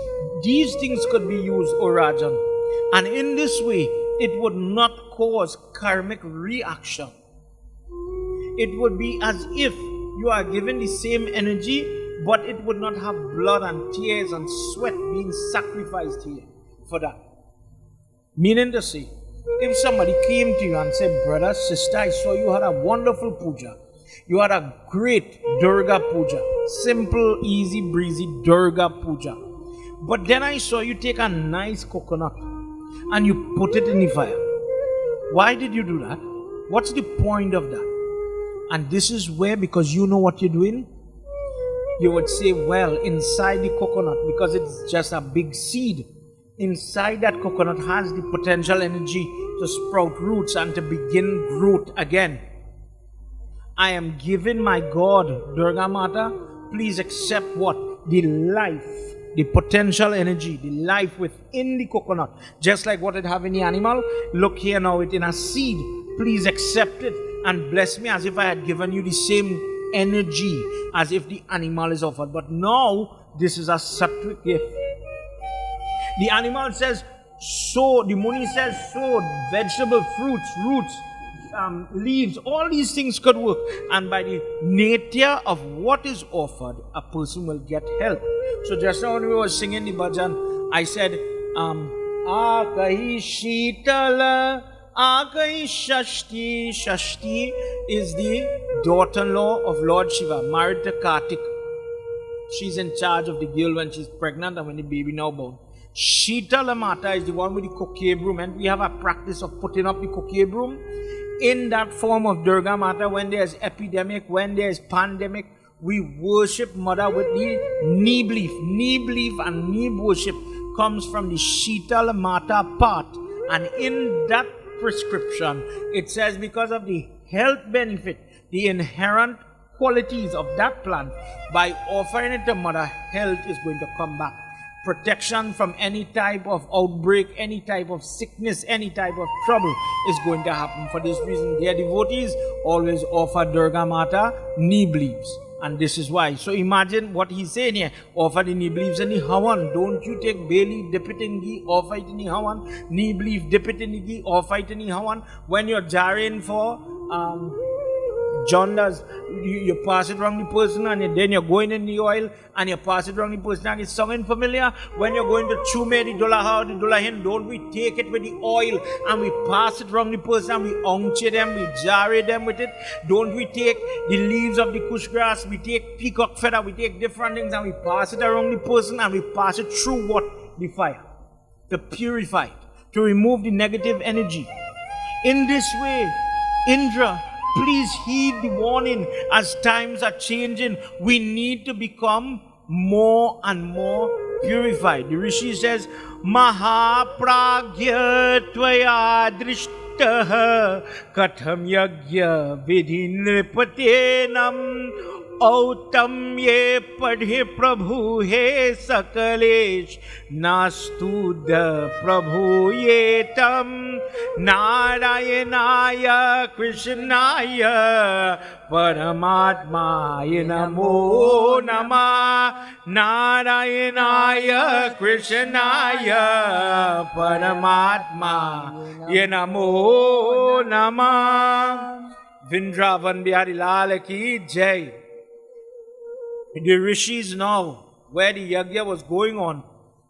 These things could be used, O Rajan. And in this way, it would not cause karmic reaction. It would be as if you are given the same energy, but it would not have blood and tears and sweat being sacrificed here for that. Meaning to say, if somebody came to you and said, brother, sister, I saw you had a wonderful puja. You had a great Durga puja. Simple, easy, breezy Durga puja. But then I saw you take a nice coconut and you put it in the fire. Why did you do that? What's the point of that? And this is where, because you know what you're doing, you would say, well, inside the coconut, because it's just a big seed, inside that coconut has the potential energy to sprout roots and to begin growth again. I am giving my God, Durga Mata, please accept what? The life, the potential energy, the life within the coconut. Just like what it have in the animal, look here now, it in a seed. Please accept it and bless me as if I had given you the same energy as if the animal is offered. But now, this is a sattvic gift. The animal says, sow, the Muni says, sow, vegetable, fruits, roots, leaves, all these things could work. And by the nature of what is offered, a person will get help. So just now when we were singing the bhajan, I said, Akahi Shitala, Akahi Shashti. Shashti is the daughter-in-law of Lord Shiva, married to Kartik. She's in charge of the girl when she's pregnant and when the baby now born. Shitala Mata is the one with the cocaine broom, and we have a practice of putting up the cocaine broom in that form of Durga Mata. When there's epidemic, when there's pandemic, we worship Mother with the neem leaf. Neem leaf and neem worship comes from the Shitala Mata part, and in that prescription it says because of the health benefit, the inherent qualities of that plant, by offering it to Mother, health is going to come back. protection from any type of outbreak, any type of sickness, any type of trouble is going to happen. For this reason, their devotees always offer Durga Mata knee bleeds. And this is why. So imagine what he's saying here. Offer the knee bleeds and the hawan. Don't you take bay leaf, dip it in ghee, offer it in the hawan. Knee leaf, dip it in the ghee, offer it in the hawan. When you're jarring for jaundice, you pass it around the person, and then you're going in the oil and you pass it around the person, and it's sounding familiar. When you're going to chume the dolaha, the dolahin, don't we take it with the oil and we pass it around the person and we unche them, we jar them with it? Don't we take the leaves of the kush grass, we take peacock feather, we take different things and we pass it around the person and we pass it through what? The fire. To purify it, to remove the negative energy. In this way, Indra, please heed the warning. As times are changing, we need to become more and more purified. The Rishi says, Mahapragya tvaya drishtah katham yagya vidhinripatenam autam ye padhe prabhu he sakalesh nastuda prabhu ye tam narayanaya krishnaya paramatmaya namo nama narayanaya krishnaya paramatmaya namo nama. Vrindavan Bihari Lal ki jai. The rishis now, where the yagya was going on,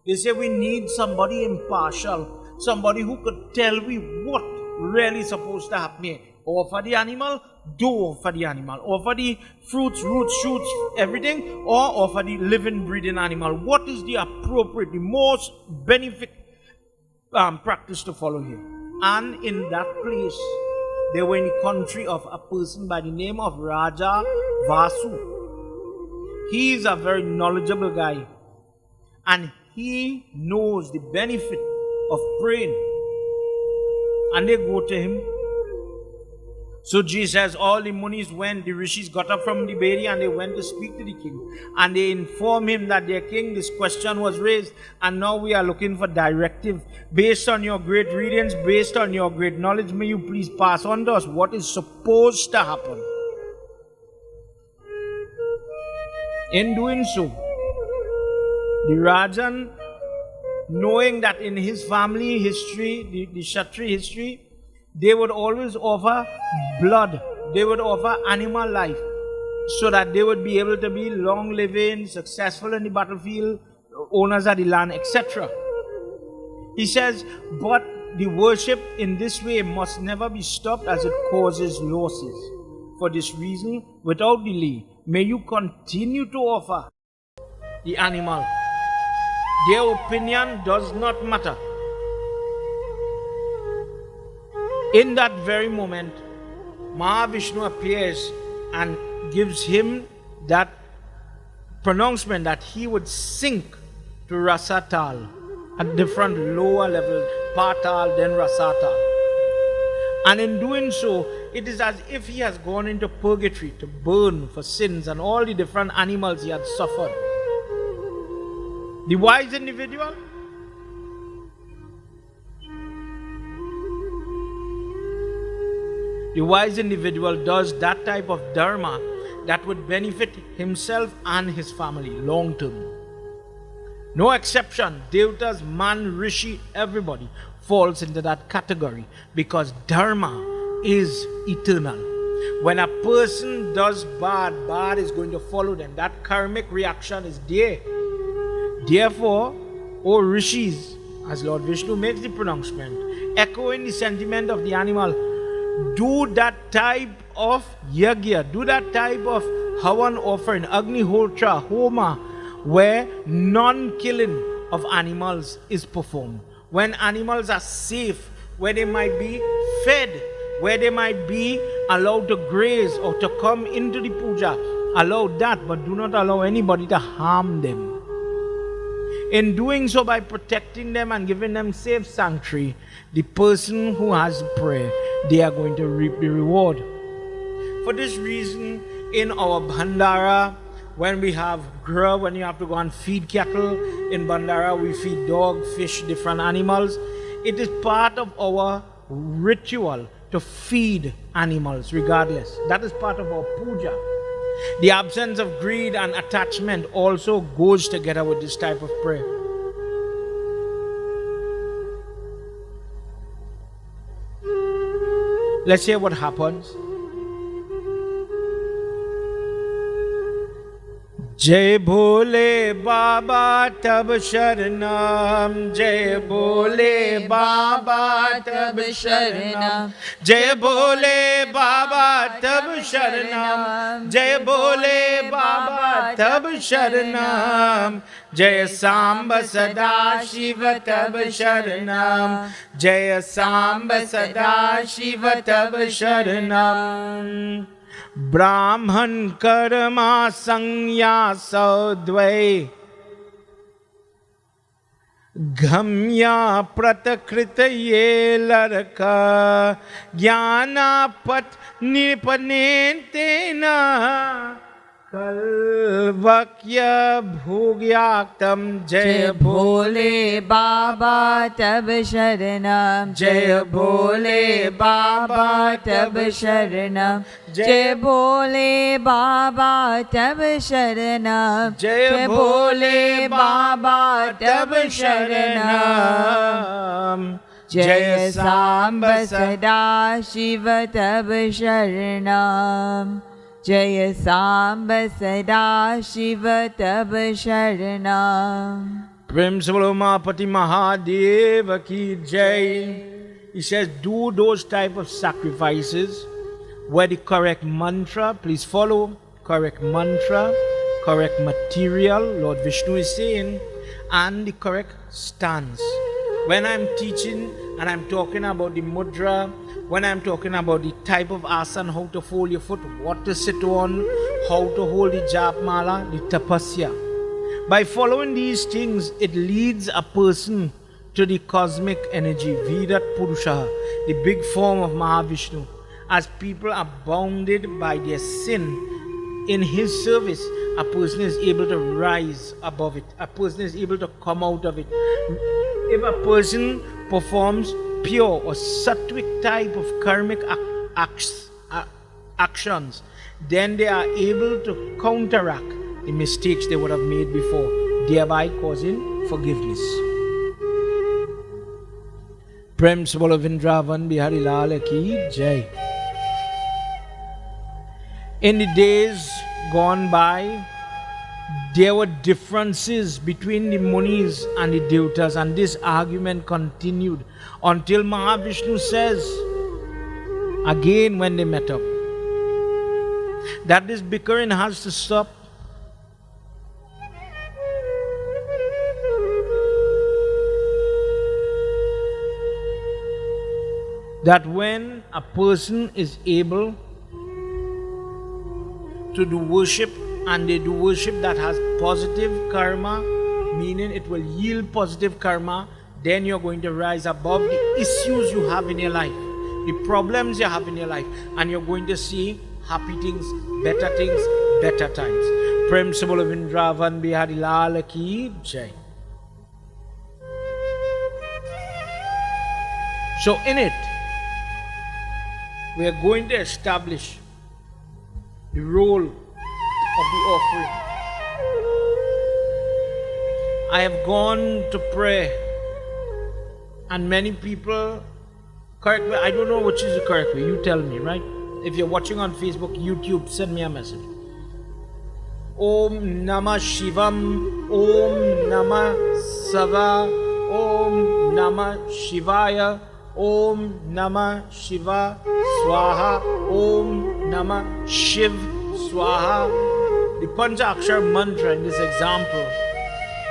they say we need somebody impartial, somebody who could tell me what really is supposed to happen here. Offer the animal, do offer the animal. Offer the fruits, roots, shoots, everything, or offer the living, breathing animal. What is the appropriate, the most benefit practice to follow here? And in that place, they were in the country of a person by the name of Raja Vasu. He is a very knowledgeable guy, and he knows the benefit of praying. And they go to him. So Jesus says, all the munis went, the rishis got up from the Bedi and they went to speak to the king. And they informed him that their king, this question was raised, and now we are looking for directive. Based on your great readings, based on your great knowledge, may you please pass on to us what is supposed to happen. In doing so, the Rajan, knowing that in his family history, the Kshatriya history, they would always offer blood, they would offer animal life, so that they would be able to be long living, successful in the battlefield, owners of the land, etc. He says, but the worship in this way must never be stopped as it causes losses. For this reason, without delay, may you continue to offer the animal. Their opinion does not matter. In that very moment, Mahavishnu appears and gives him that pronouncement that he would sink to Rasatal, a different lower level, Patal, then Rasatal. And in doing so, it is as if he has gone into purgatory to burn for sins and all the different animals he had suffered. The wise individual, does that type of dharma that would benefit himself and his family long term. No exception. Devatas, man, rishi, everybody falls into that category because dharma is eternal. When a person does bad, bad is going to follow them. That karmic reaction is there. Therefore, O rishis, as Lord Vishnu makes the pronouncement, echoing the sentiment of the animal, do that type of yagya, do that type of havan offering, agnihotra, homa, where non-killing of animals is performed. When animals are safe, where they might be fed, where they might be allowed to graze or to come into the puja, allow that, but do not allow anybody to harm them. In doing so, by protecting them and giving them safe sanctuary, the person who has prayer, they are going to reap the reward. For this reason, in our Bhandara, when we have grub, when you have to go and feed cattle in Bandara, we feed dog, fish, different animals. It is part of our ritual to feed animals regardless. That is part of our puja. The absence of greed and attachment also goes together with this type of prayer. Let's hear what happens. जय भोले बाबा तब शरणम, जय भोले बाबा तब शरणम, जय भोले बाबा तब शरणम, जय भोले बाबा तब शरणम, जय सांब सदा शिव तब शरणम, जय सांब सदा शिव तब शरणम। ब्राह्मण कर्मा संन्यास द्वै गम्या प्रतकृत ये लरक ज्ञानापत निपनेतेन कल्वक्य भोग्याक्तम। जय भोले बाबा तब शरणम, जय भोले बाबा तब शरणम, जय भोले बाबा तब शरणम, जय भोले बाबा तब शरणम, जय सांब सदा शिव तब शरणम, जय सांब सदा शिव तब शरणम। प्रेम से बोलो उमापति महादेव की जय। He says, do those type of sacrifices where the correct mantra, please follow, correct mantra, correct material, Lord Vishnu is saying, and the correct stance. When I'm teaching and I'm talking about the mudra, when I'm talking about the type of asana, how to fold your foot, what to sit on, how to hold the jap mala, the tapasya. By following these things, it leads a person to the cosmic energy, Virat Purusha, the big form of Mahavishnu. As people are bounded by their sin, in his service, a person is able to rise above it. A person is able to come out of it. If a person performs pure or sattvic type of karmic actions, then they are able to counteract the mistakes they would have made before, thereby causing forgiveness. Prem se bolo Vrindavan Bihari Lal ki jai. In the days gone by, there were differences between the Munis and the Devatas, and this argument continued until Mahavishnu says, again when they met up, that this bickering has to stop. That when a person is able to do worship, and they do worship that has positive karma, meaning it will yield positive karma, then you're going to rise above the issues you have in your life, the problems you have in your life, and you're going to see happy things, better times. Prem se bolo Vrindavan Bihari Lal ki jai. So in it, we are going to establish the role of the offering. I have gone to pray, and many people, correct me, I don't know which is the correct way, you tell me, right? If you're watching on Facebook, YouTube, send me a message. Om Namah Shivam, Om Namah Sava, Om Namah Shivaya, Om Namah Shiva Swaha, Om Namah Shiv Swaha. The Pancha Akshar mantra in this example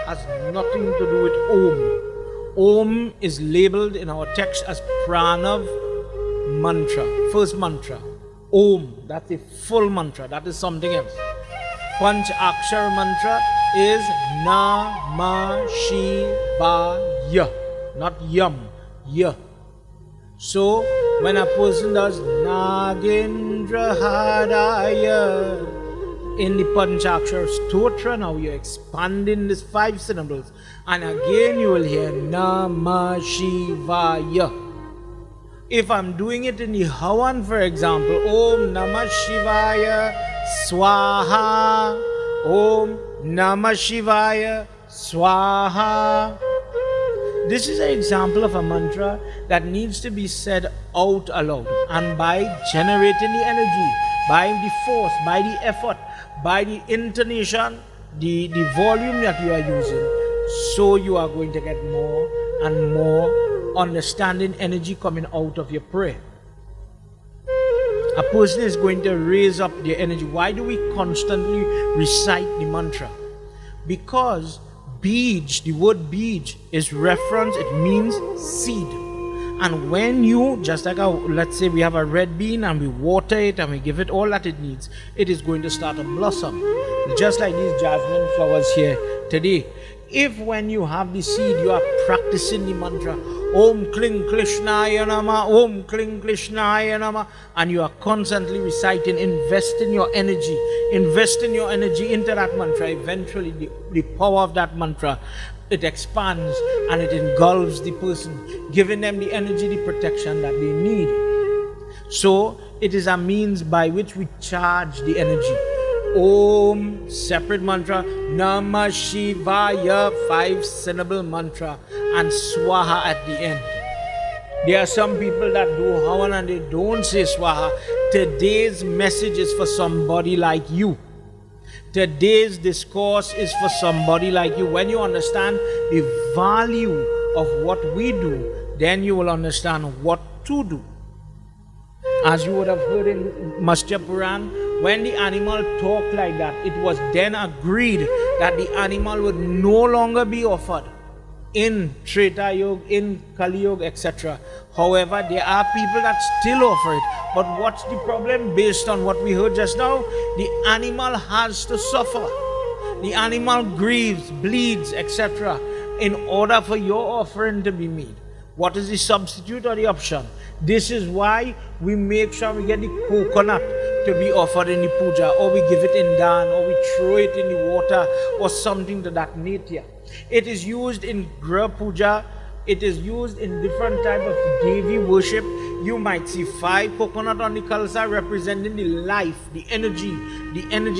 has nothing to do with Om. Om is labeled in our text as Pranav mantra, first mantra. Om, that's a full mantra, that is something else. Panch Akshar mantra is Namah Shivaya, not Yam, Ya. So, when a person does Nagendra Hadaya in the Panchakshara Stotra. Now you're expanding these 5 syllables. And again you will hear Namah Shivaya. If I'm doing it in the Havan, for example, Om Namah Shivaya Swaha, Om Namah Shivaya Swaha. This is an example of a mantra that needs to be said out aloud, and by generating the energy, by the force, by the effort, by the intonation, the volume that you are using, so you are going to get more and more understanding energy coming out of your prayer. A person is going to raise up their energy. Why do we constantly recite the mantra? Because Bij, the word Bij is reference, it means seed. And when you, just like let's say we have a red bean and we water it and we give it all that it needs, it is going to start to blossom. Just like these jasmine flowers here today. If when you have the seed, you are practicing the mantra, Om Kling Krishnaya Nama, Om Kling Krishnaya Nama, and you are constantly reciting, invest in your energy into that mantra. Eventually the power of that mantra, it expands and it engulfs the person, giving them the energy, the protection that they need. So it is a means by which we charge the energy. Om, separate mantra, Namah Shivaya, 5-syllable mantra, and Swaha at the end. There are some people that do Havan and they don't say Swaha. Today's message is for somebody like you. Today's discourse is for somebody like you. When you understand the value of what we do, then you will understand what to do. As you would have heard in Matsya Puran, when the animal talked like that, it was then agreed that the animal would no longer be offered in Treta Yuga, in Kali Yuga, etc. However, there are people that still offer it. But what's the problem? Based on what we heard just now, the animal has to suffer. The animal grieves, bleeds, etc. in order for your offering to be made. What is the substitute or the option? This is why we make sure we get the coconut to be offered in the puja, or we give it in dan, or we throw it in the water, or something to that nature. It is used in Grah Puja. It is used in different type of Devi worship. You might see 5 coconut on the kalsa representing the life, the energy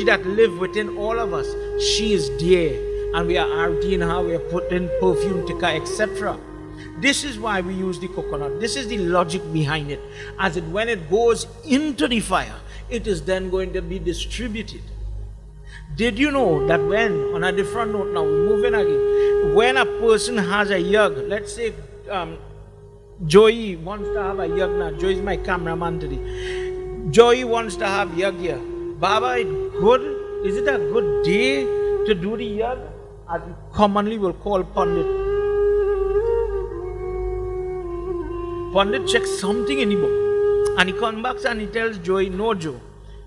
that live within all of us. She is there, and we are arting her, we are putting perfume, tikka, etc. This is why we use the coconut. This is the logic behind it. As it, when it goes into the fire, it is then going to be distributed. Did you know that when, on a different note now, we're moving again, when a person has a yagna, let's say Joey wants to have a yagna. Joey is my cameraman today. Joey wants to have yagna. Baba, is it a good day to do the yagna? As we commonly will call Pandit. Pandit checks something in the book. And he comes back and he tells Joey, no Joe.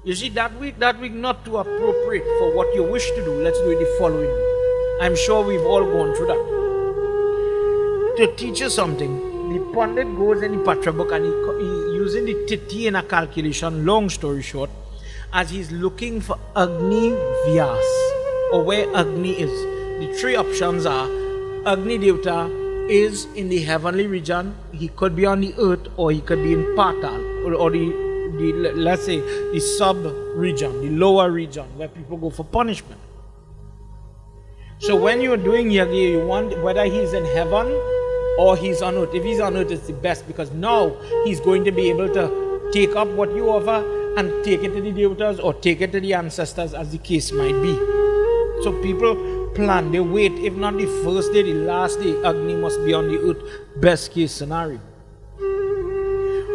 You see, that week not too appropriate for what you wish to do. Let's do it the following week. I'm sure we've all gone through that. To teach you something, the Pandit goes in the Patra book and he's using the Tithi in a calculation, long story short, as he's looking for Agni Vyas, or where Agni is. The 3 options are Agni Devta is in the heavenly region, he could be on the earth, or he could be in Patal, or the let's say the sub-region, the lower region, where people go for punishment. So when you're doing yagna, you want whether he's in heaven or he's on earth. If he's on earth, it's the best, because now he's going to be able to take up what you offer and take it to the devatas or take it to the ancestors, as the case might be. So people plan, they wait. If not the first day, the last day, Agni must be on the earth. Best case scenario.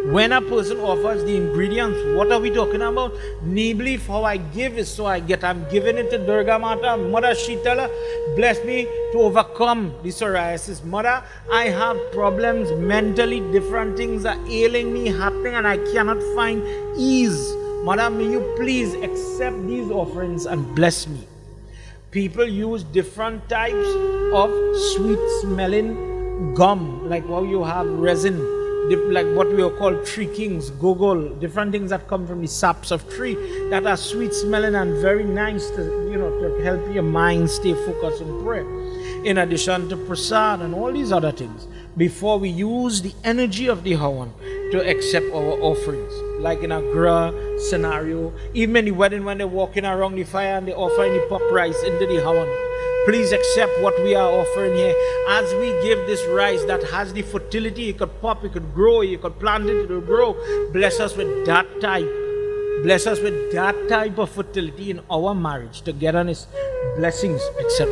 When a person offers the ingredients, what are we talking about? Namely, how I give is so I get. I'm giving it to Durga Mata. Mother Shitala, bless me to overcome the psoriasis. Mother, I have problems mentally, different things are ailing me, happening, and I cannot find ease. Mother, may you please accept these offerings and bless me. People use different types of sweet smelling gum, like how you have resin. like what we are called tree kings, gogol, different things that come from the saps of tree that are sweet smelling and very nice to, to help your mind stay focused in prayer. In addition to prasad and all these other things, before we use the energy of the Hawan to accept our offerings. Like in a gra scenario, even in the wedding when they're walking around the fire and they're offering the pop rice into the Hawan. Please accept what we are offering here. As we give this rice that has the fertility, it could pop, it could grow, you could plant it, it will grow. Bless us with that type. Bless us with that type of fertility in our marriage, togetherness, blessings, etc.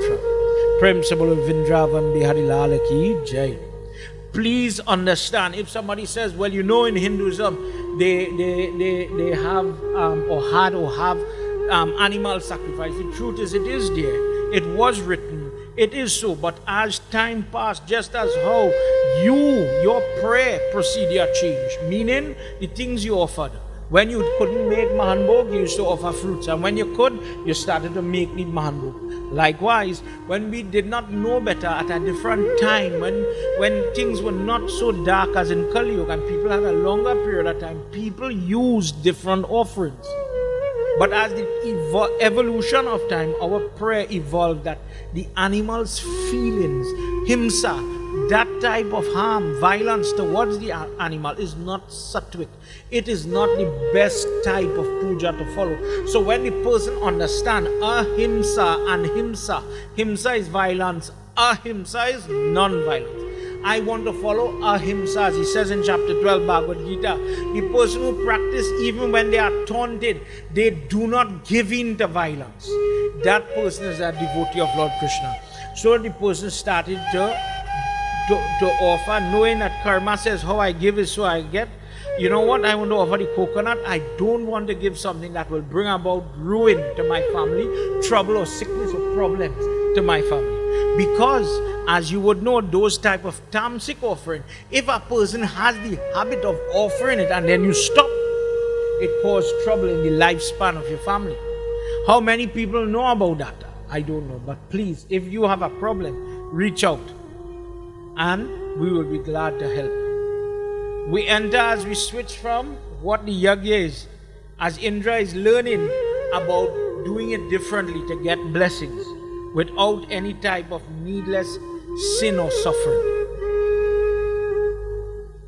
Prem Sabalo Vindravan Bihari Lala Ki Jai. Please understand, if somebody says, well, in Hinduism, they have or have animal sacrifice. The truth is, it is there. It was written. It is so. But as time passed, just as how your prayer procedure changed, meaning the things you offered. When you couldn't make mahanbhog, you used to offer fruits. And when you could, you started to make the mahanbhog. Likewise, when we did not know better at a different time, when things were not so dark as in Kali Yuga and people had a longer period of time, people used different offerings. But as the evolution of time, our prayer evolved that the animal's feelings, himsa, that type of harm, violence towards the animal is not sattvic. It is not the best type of puja to follow. So when the person understands ahimsa and himsa is violence, ahimsa is non-violence. I want to follow ahimsa, as he says in chapter 12 Bhagwat Gita. The person who practice even when they are taunted, they do not give in to violence. That person is a devotee of Lord Krishna. So the person started to offer, knowing that karma says how I give is so I get. You know what? I want to offer the coconut. I don't want to give something that will bring about ruin to my family, trouble or sickness or problems to my family. Because, as you would know, those type of tamasic offering, if a person has the habit of offering it and then you stop, it causes trouble in the lifespan of your family. How many people know about that? I don't know. But please, if you have a problem, reach out and we will be glad to help. We enter as we switch from what the yagya is, as Indra is learning about doing it differently to get blessings without any type of needless sin or suffering.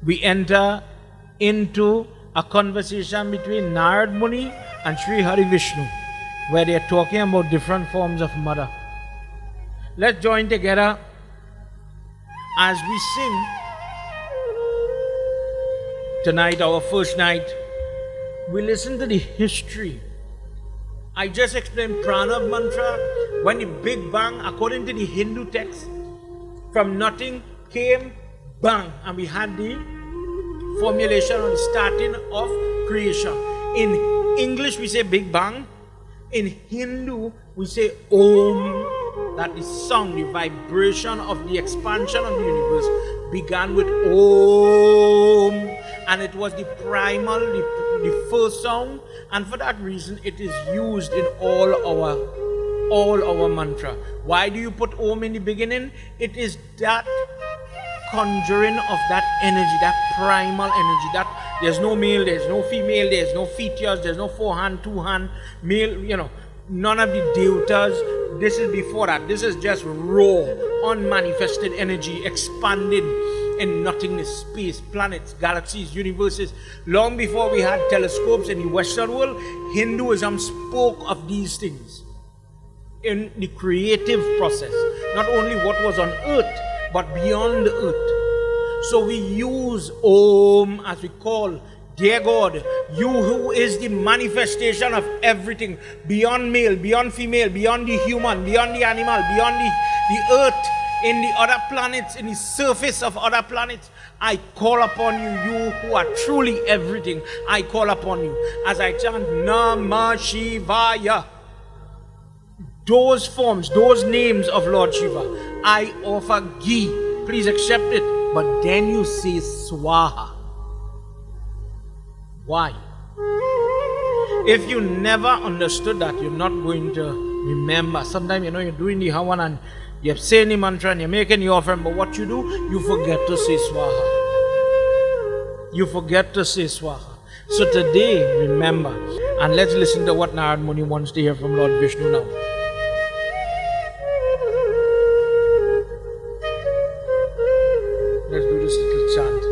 We enter into a conversation between Narad Muni and Sri Hari Vishnu, where they are talking about different forms of mother. Let's join together as we sing tonight, our first night. We listen to the history. I just explained Pranav mantra. When the Big Bang, according to the Hindu text, from nothing came bang, and we had the formulation or the starting of creation. In English we say Big Bang. In Hindu we say Om. That the sound, the vibration of the expansion of the universe began with Om, and it was the primal, the first sound, and for that reason it is used in all our mantra. Why do you put Om in the beginning? It is that conjuring of that energy, that primal energy, that there's no male, there's no female, there's no features, there's no forehand, two hand, male, none of the devatas. This is before that. This is just raw, unmanifested energy expanding in nothingness, space, planets, galaxies, universes. Long before we had telescopes in the Western world, Hinduism spoke of these things in the creative process. Not only what was on earth, but beyond the earth. So we use Om as we call, dear God, you who is the manifestation of everything, beyond male, beyond female, beyond the human, beyond the animal, beyond the earth, in the other planets, in the surface of other planets. I call upon you, you who are truly everything. I call upon you as I chant Namah Shivaya. Those forms, those names of Lord Shiva, I offer ghee. Please accept it. But then you say Swaha. Why? If you never understood that, you're not going to remember. Sometimes, you're doing the Havan and you're saying the mantra and you're making the offering, but what you do, you forget to say Swaha. you forget to say Swaha. So today, remember, and let's listen to what Narad Muni wants to hear from Lord Vishnu now. Let's do this little chant.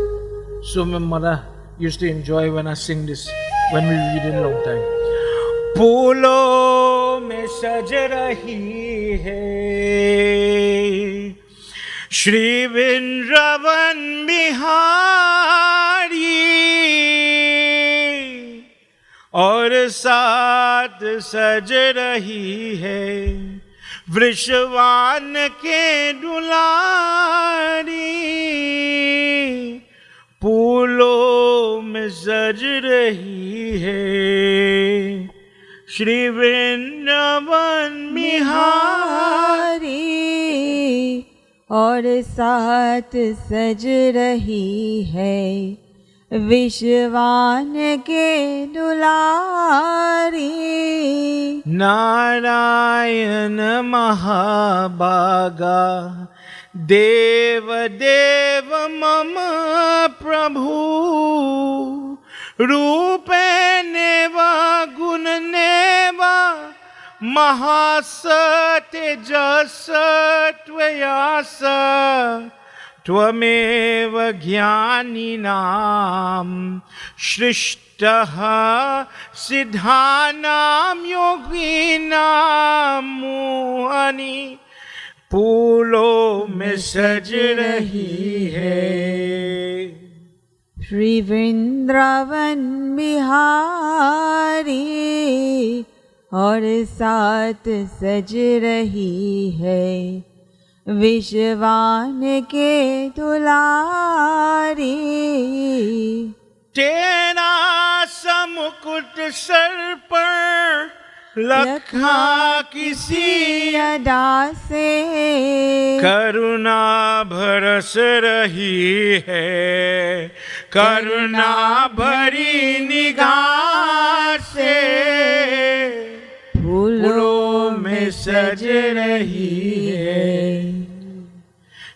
So my mother used to enjoy when I sing this, when we read in a long time. Poolo mein saj rahi hai Shri Vrindavan Bihari aur saath saj rahi hai वृषवान के दुलारी फूलों में सज रही है श्री वृंदावन बिहारी और साथ सज रही है विश्वान के दुलारी नारायण महाभागा देव देव मम प्रभु रूपेण वा गुणेन वा महासतेजस त्वयास त्वमेव ज्ञानिनां सृष्टः सिद्धानां योगिनां मोहनी फूलों में सज रही है श्री वृंदावन बिहारी और साथ सज रही है विश्वान के दुलारी तेरा समुकुट सर पर लखा किसी अदा से करुणा बरस रही है करुणा भरी निगाह से फूलों में सज रही है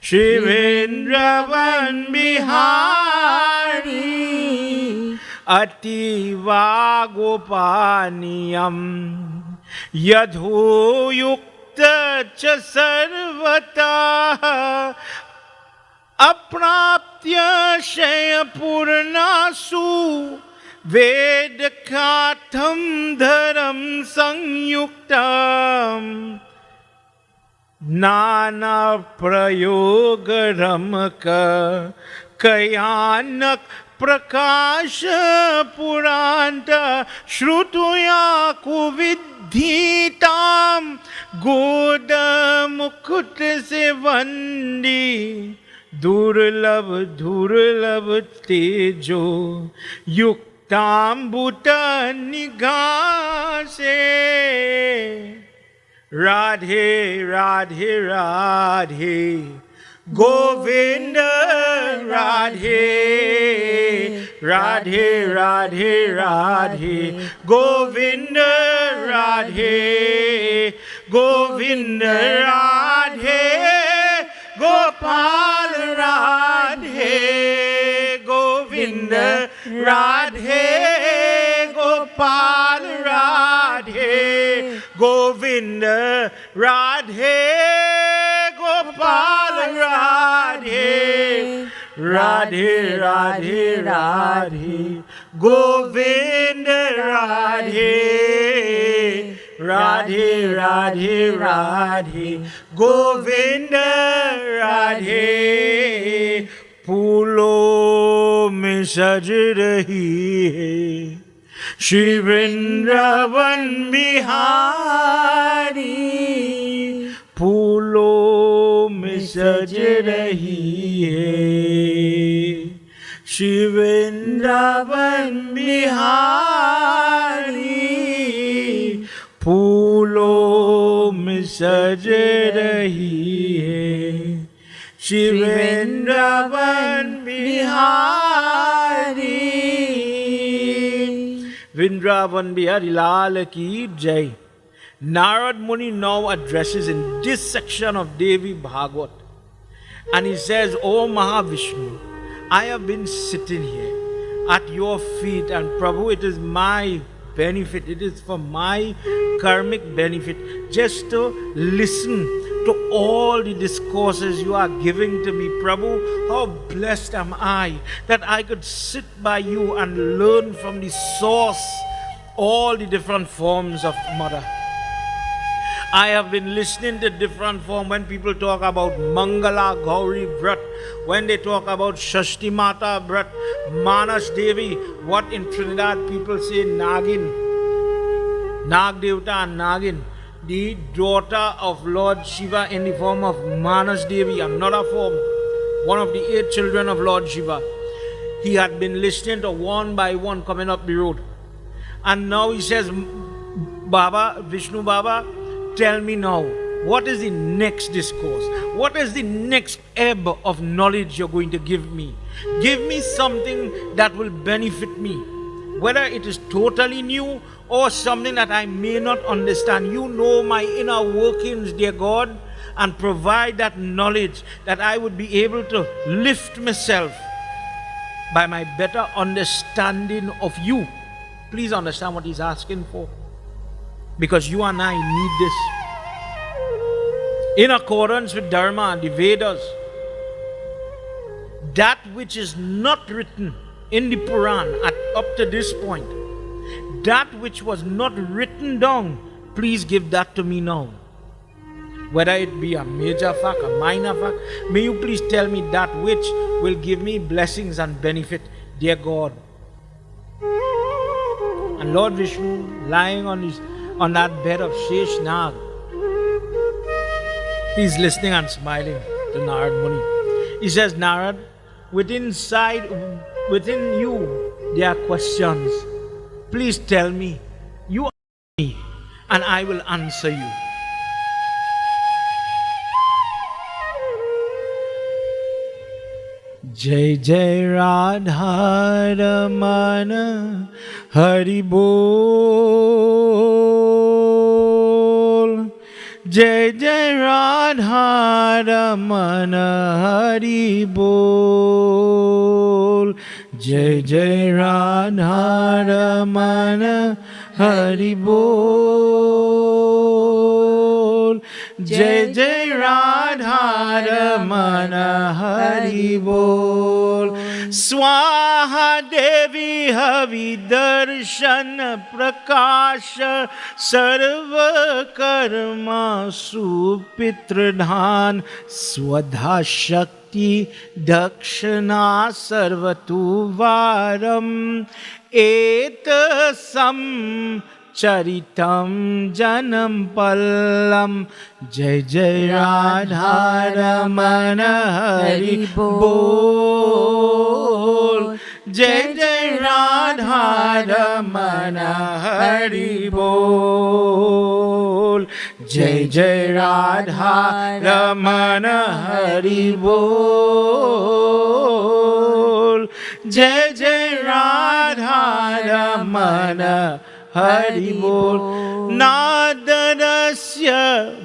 श्री वृंदावन बिहारी अतीवा गोपानियम यथोयुक्त च सर्वतः अप्राप्य शयपूर्णासु वेद खाथम धरम संयुक्तम नाना प्रयोग रमक कयानक प्रकाश पुरांत श्रुतुया कुविद्धिताम गोद मुकुट से वंदी दुर्लभ दुर्लभ तेजो युक्तांबुत निगाह से राधे राधे राधे गोविंद राधे राधे राधे राधे गोविंद राधे गोविंद राधे गोपाल राधे गोविंद राधे गोपाल राधे गोविंद राधे गोपाल राधे राधे राधे राधे गोविंद राधे राधे राधे राधे गोविंद राधे फूलों में सज रही है श्री वृंदावन बिहारी फूलों में सज रही है श्री वृंदावन बिहारी फूलों में सज रही है Shri Vrindavan Bihari Vrindavan Bihari Lal ki Jai. Narad Muni now addresses in this section of Devi Bhagwat, and he says, "O Mahavishnu, I have been sitting here at your feet. And Prabhu, it is my benefit, it is for my karmic benefit, just to listen to all the discourses you are giving to me. Prabhu, how blessed am I that I could sit by you and learn from the source all the different forms of Mother. I have been listening to different forms when people talk about Mangala Gauri Vrat, when they talk about Shashti Mata Vrat, Manas Devi, what in Trinidad people say Nagin, Nag Devta and Nagin, the daughter of Lord Shiva in the form of Manas Devi, another form, one of the 8 children of Lord Shiva. He had been listening to one by one coming up the road. And now he says, Baba, Vishnu Baba, tell me now, what is the next discourse? What is the next ebb of knowledge you're going to give me? Give me something that will benefit me. Whether it is totally new or something that I may not understand. You know my inner workings, dear God, and provide that knowledge that I would be able to lift myself by my better understanding of you. Please understand what he's asking for. Because you and I need this. In accordance with Dharma and the Vedas, that which is not written in the Puran up to this point, that which was not written down, please give that to me now. Whether it be a major fact, a minor fact, may you please tell me that which will give me blessings and benefit, dear God. And Lord Vishnu, lying on that bed of Shesh Nag, he's listening and smiling to Narad Muni. He says, Narad, within you there are questions. Please tell me. You ask me and I will answer you. Jai Jai Radha Ramana Hari Bol. Jai Jai Radha Ramana Hari Bol. Jai Jai Radha Ramana Hari Bol. Jai Jai Radha Ramana Hari Bol. Swaha Devi Havi Darshan Prakasha Sarva Karma Supitradhan Swadha Shakti Dakshana Sarvatu Varam Etasam Charitam Janam Pallam. Jai Jai Radha Ramana Hari Bol. Jai Jai Radha Ramana Hari Bol. Jai Jai Radha Ramana Hari Bol. Jai Jai Radha Ramana Hari Bol. Nadarasya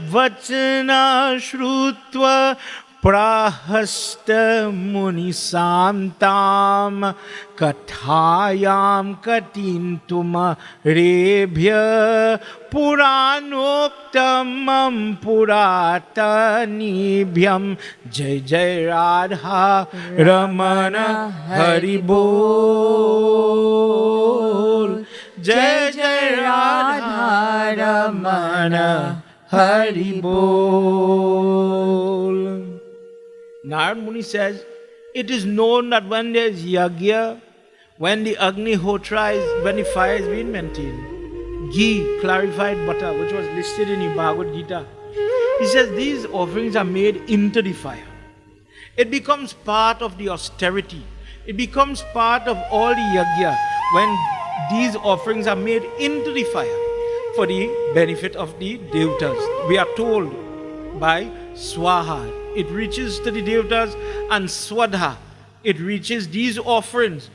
vachana shrutva prahasta muni samtam kathayam katintuma rebhya puranoktamam puratanibhyam. Jai Jai Radha Ramana Hari Bol. Jai Jai Radha Ramana Hari Bol. Narad Muni says, it is known that when there is Yagna, when the Agnihotra is, when the fire is being maintained, ghee, clarified butter, which was listed in the Bhagwat Gita, he says these offerings are made into the fire. It becomes part of the austerity. It becomes part of all the Yagna when these offerings are made into the fire for the benefit of the Devatas. We are told by Swaha, it reaches to the Devatas, and Swadha, it reaches these offerings,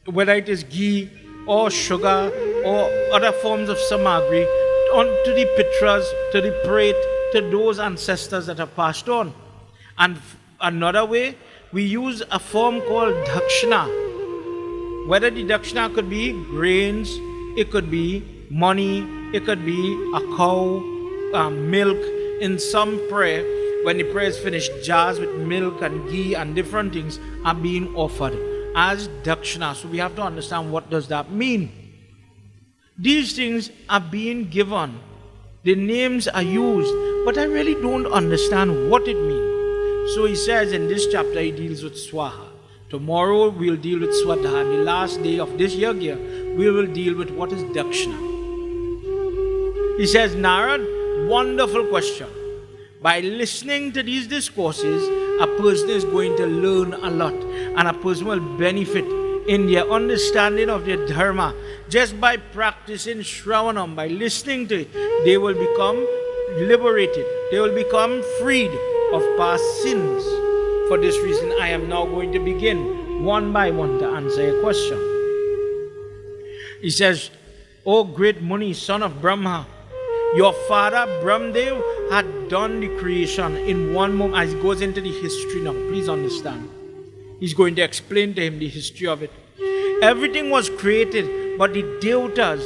whether it is ghee or sugar or other forms of samagri, onto the pitras, to the prate, to those ancestors that have passed on. And another way, we use a form called dakshana. Whether the dakshina could be grains, it could be money, it could be a cow, milk. In some prayer, when the prayer is finished, jars with milk and ghee and different things are being offered as dakshina. So we have to understand, what does that mean? These things are being given. The names are used, but I really don't understand what it means. So he says in this chapter, he deals with Swaha. Tomorrow we'll deal with Swadha. And the last day of this yagya, we will deal with what is dakshina. He says, Narad, wonderful question. By listening to these discourses, a person is going to learn a lot, and a person will benefit in their understanding of their dharma. Just by practicing Shravanam, by listening to it, they will become liberated. They will become freed of past sins. For this reason, I am now going to begin one by one to answer your question. He says, O great Muni, son of Brahma, your father Brahmadev had done the creation in one moment. As he goes into the history now, please understand. He's going to explain to him the history of it. Everything was created, but the devatas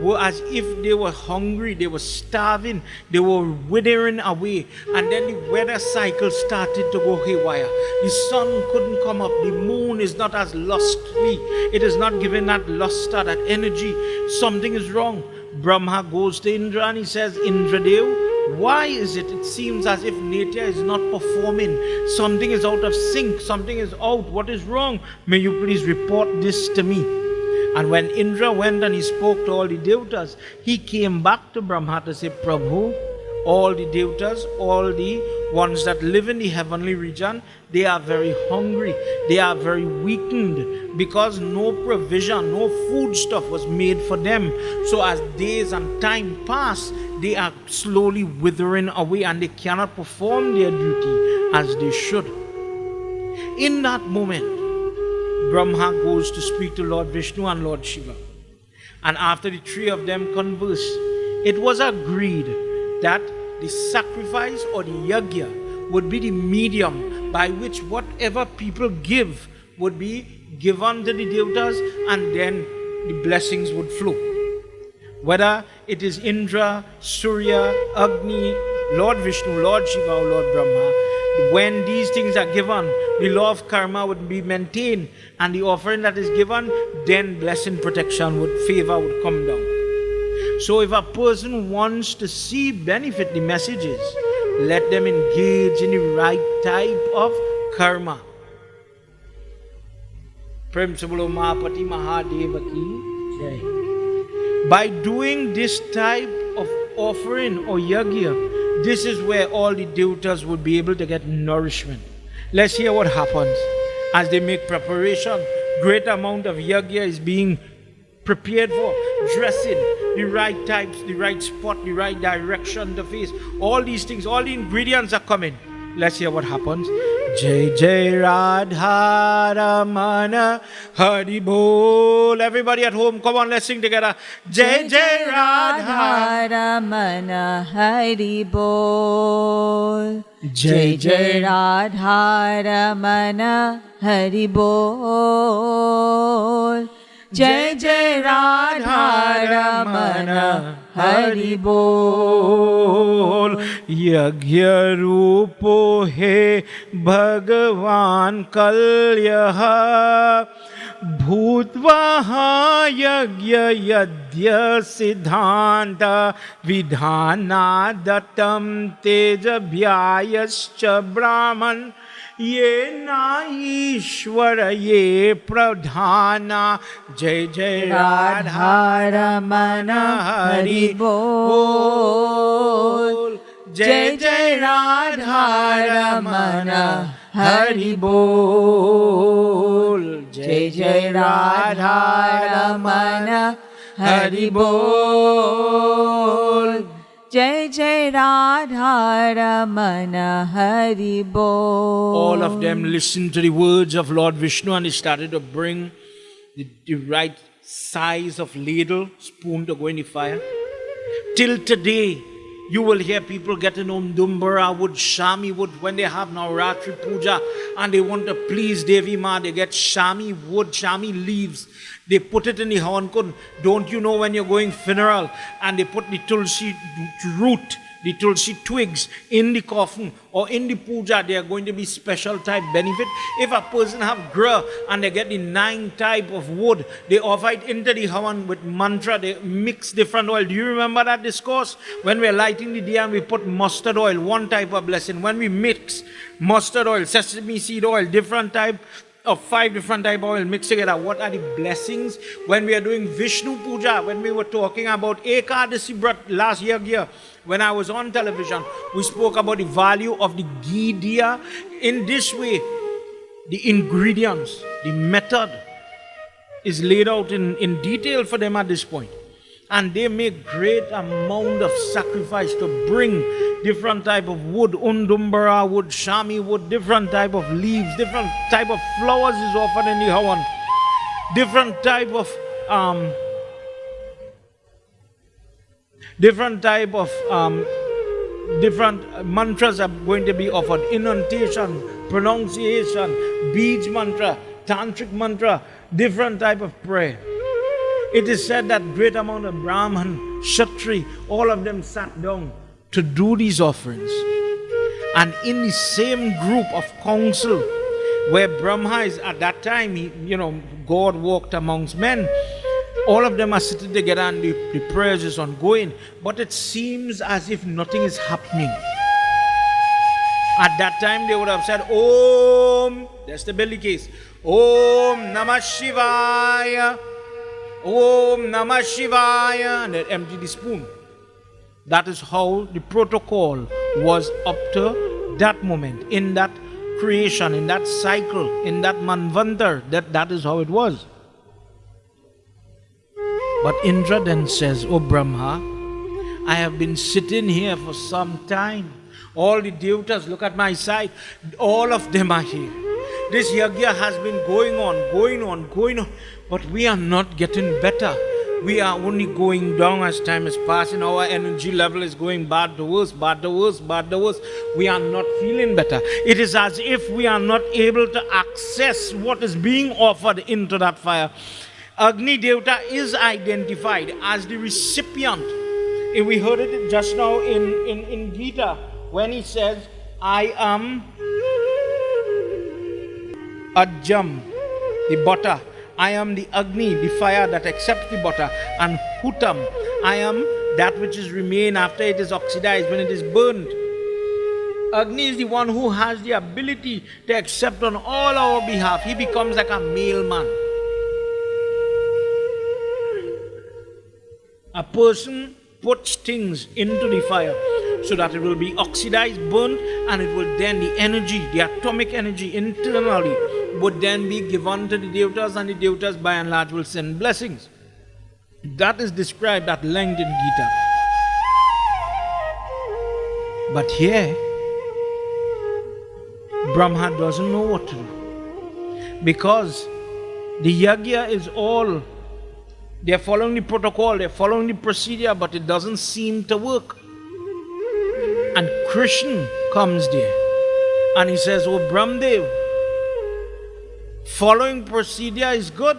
were as if they were hungry, they were starving, they were withering away. And then the weather cycle started to go haywire. The sun couldn't come up, the moon is not as lustfully, it is not giving that luster, that energy. Something is wrong. Brahma goes to Indra and he says, Indradev, why is it? It seems as if nature is not performing. Something is out of sync, something is out. What is wrong? May you please report this to me. And when Indra went and he spoke to all the devatas, he came back to Brahma to say, Prabhu, all the devatas, all the ones that live in the heavenly region, they are very hungry, they are very weakened, because no provision, no food stuff was made for them. So as days and time pass, they are slowly withering away and they cannot perform their duty as they should. In that moment, Brahma goes to speak to Lord Vishnu and Lord Shiva. And after the three of them converse, it was agreed that the sacrifice or the yagya would be the medium by which whatever people give would be given to the devatas, and then the blessings would flow. Whether it is Indra, Surya, Agni, Lord Vishnu, Lord Shiva, or Lord Brahma, when these things are given, the law of karma would be maintained, and the offering that is given, then blessing, protection, favor would come down. So if a person wants to see benefit the messages, let them engage in the right type of karma. Prem se bolo Mahapati Mahadeva ki jai. By doing this type of offering or yagya, this is where all the devatas would be able to get nourishment. Let's hear what happens as they make preparation. Great amount of yagya is being prepared for, dressing, the right types, the right spot, the right direction to face. All these things, all the ingredients are coming. Let's hear what happens. Jai Jai Radha Ramana Hari Bol. Everybody at home, come on, let's sing together. Jai Jai Radha Ramana Hari Bol. Jai Jai Radha Ramana Hari Bol. Jai Jai Radha Ramana Hari Bol. Yagya Rupo He Bhagwan Kalyaha Bhutvaha Yagya Yadya Siddhanta Vidhana Datam Tejabhyayascha Brahman Yena Ishvara Ye Pradhana. Jai Jai Radha Ramana Hari Bol. Jai Jai Radha Ramana Hari Bol. Jai Jai Radha Ramana Hari Bol. Jai Jai Radha Ramana Hari Bol. All of them listened to the words of Lord Vishnu and they started to bring the right size of ladle, spoon to go in the fire. Till today, You will hear people getting Dumbara wood, Shami wood when they have Navratri Puja and they want to please Devi Ma. They get Shami wood, Shami leaves. They put it in the Havan Kund. Don't you know when you're going funeral and they put the Tulsi root, the Tulsi twigs in the coffin or in the puja, they are going to be special type benefit. If a person have grah and they get the 9 type of wood, they offer it into the Havan with mantra, they mix different oil. Do you remember that discourse? When we're lighting the diya and we put mustard oil, one type of blessing. When we mix mustard oil, sesame seed oil, different type of 5 different type of oil mixed together. What are the blessings? When we are doing Vishnu Puja, when we were talking about Ekadasi Brat last year, when I was on television, we spoke about the value of the ghee diya. In this way, the ingredients, the method is laid out in detail for them at this point. And they make great amount of sacrifice to bring different type of wood, undumbara wood, shami wood, different type of leaves, different type of flowers is offered in the Havan, different type of different mantras are going to be offered, incantation, pronunciation, beads mantra, tantric mantra, different type of prayer. It is said that great amount of Brahman, Kshatri, all of them sat down to do these offerings. And in the same group of council where Brahma is at that time, God walked amongst men, all of them are sitting together and the prayers is ongoing. But it seems as if nothing is happening. At that time they would have said, Om, that's the belly case, Om Namah Shivaya, Om Namah Shivaya, and they empty the spoon. That is how the protocol was up to that moment, in that creation, in that cycle, in that manvantar. That is how it was. But Indra then says, Oh Brahma, I have been sitting here for some time. All the devatas, look at my side, all of them are here. This yagya has been going on, but we are not getting better. We are only going down as time is passing. Our energy level is going bad to worse, bad to worse, bad to worse. We are not feeling better. It is as if we are not able to access what is being offered into that fire. Agni Devata is identified as the recipient. We heard it just now in Gita when he says, I am Ajam, the butter. I am the Agni, the fire that accepts the butter. And Hutam, I am that which is remain after it is oxidized, when it is burned. Agni is the one who has the ability to accept on all our behalf. He becomes like a mailman. A person puts things into the fire so that it will be oxidized, burnt, and it will then, the energy, the atomic energy internally would then be given to the devatas, and the devatas by and large will send blessings. That is described at length in Gita. But here, Brahma doesn't know what to do. Because the yagya is all, they're following the protocol, they're following the procedure, but it doesn't seem to work. And Krishna comes there and he says, Oh Brahmadev, following procedure is good.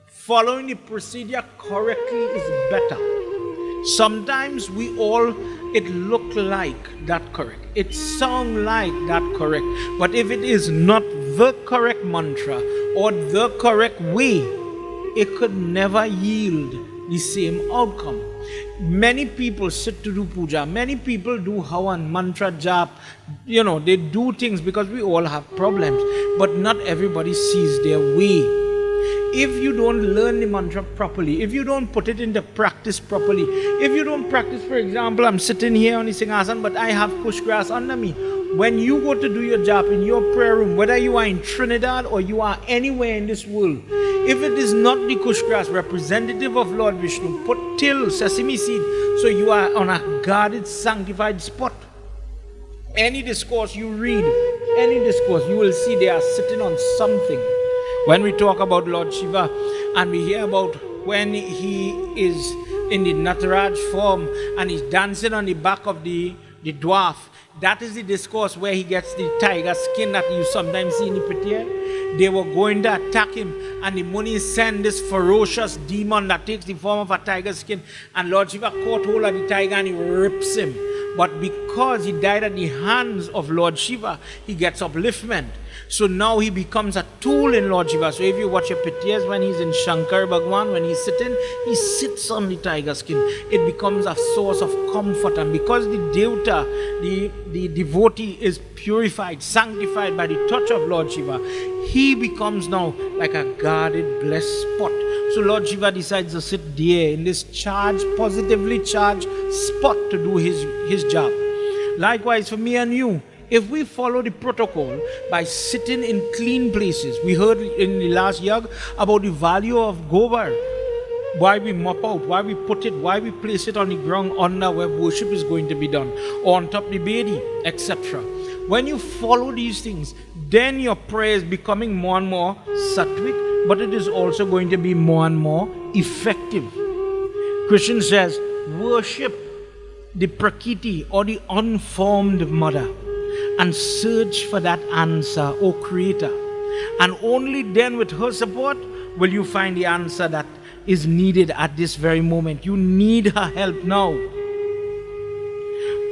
Following the procedure correctly is better. Sometimes it look like that correct. It sound like that correct. But if it is not the correct mantra or the correct way, it could never yield the same outcome. Many people sit to do puja. Many people do havan, mantra, jap. They do things because we all have problems. But not everybody sees their way. If you don't learn the mantra properly, if you don't put it into practice properly, if you don't practice, for example, I'm sitting here on the Singhasan, but I have kush grass under me. When you go to do your jap in your prayer room, whether you are in Trinidad or you are anywhere in this world, if it is not the kush grass representative of Lord Vishnu, put till, sesame seed, so you are on a guarded, sanctified spot. Any discourse you read, any discourse, you will see they are sitting on something. When we talk about Lord Shiva and we hear about when he is in the Nataraj form, and he's dancing on the back of the dwarf. That is the discourse where he gets the tiger skin that you sometimes see in the picture. They were going to attack him, and the Munis send this ferocious demon that takes the form of a tiger skin, and Lord Shiva caught hold of the tiger and he rips him. But because he died at the hands of Lord Shiva, he gets upliftment. So now he becomes a tool in Lord Shiva. So if you watch your pictures when he's in Shankar Bhagwan, when he's sitting, he sits on the tiger skin. It becomes a source of comfort. And because the Devta, the devotee, is purified, sanctified by the touch of Lord Shiva, he becomes now like a guarded, blessed spot. So Lord Shiva decides to sit there in this charged, positively charged spot to do his job. Likewise for me and you, if we follow the protocol by sitting in clean places, we heard in the last yag about the value of gobar, why we mop out, why we put it, why we place it on the ground under where worship is going to be done, or on top the bedi, etc. When you follow these things, then your prayer is becoming more and more sattvic, but it is also going to be more and more effective. Krishna says, worship the Prakriti or the unformed mother and search for that answer, O Creator. And only then with her support will you find the answer that is needed at this very moment. You need her help now.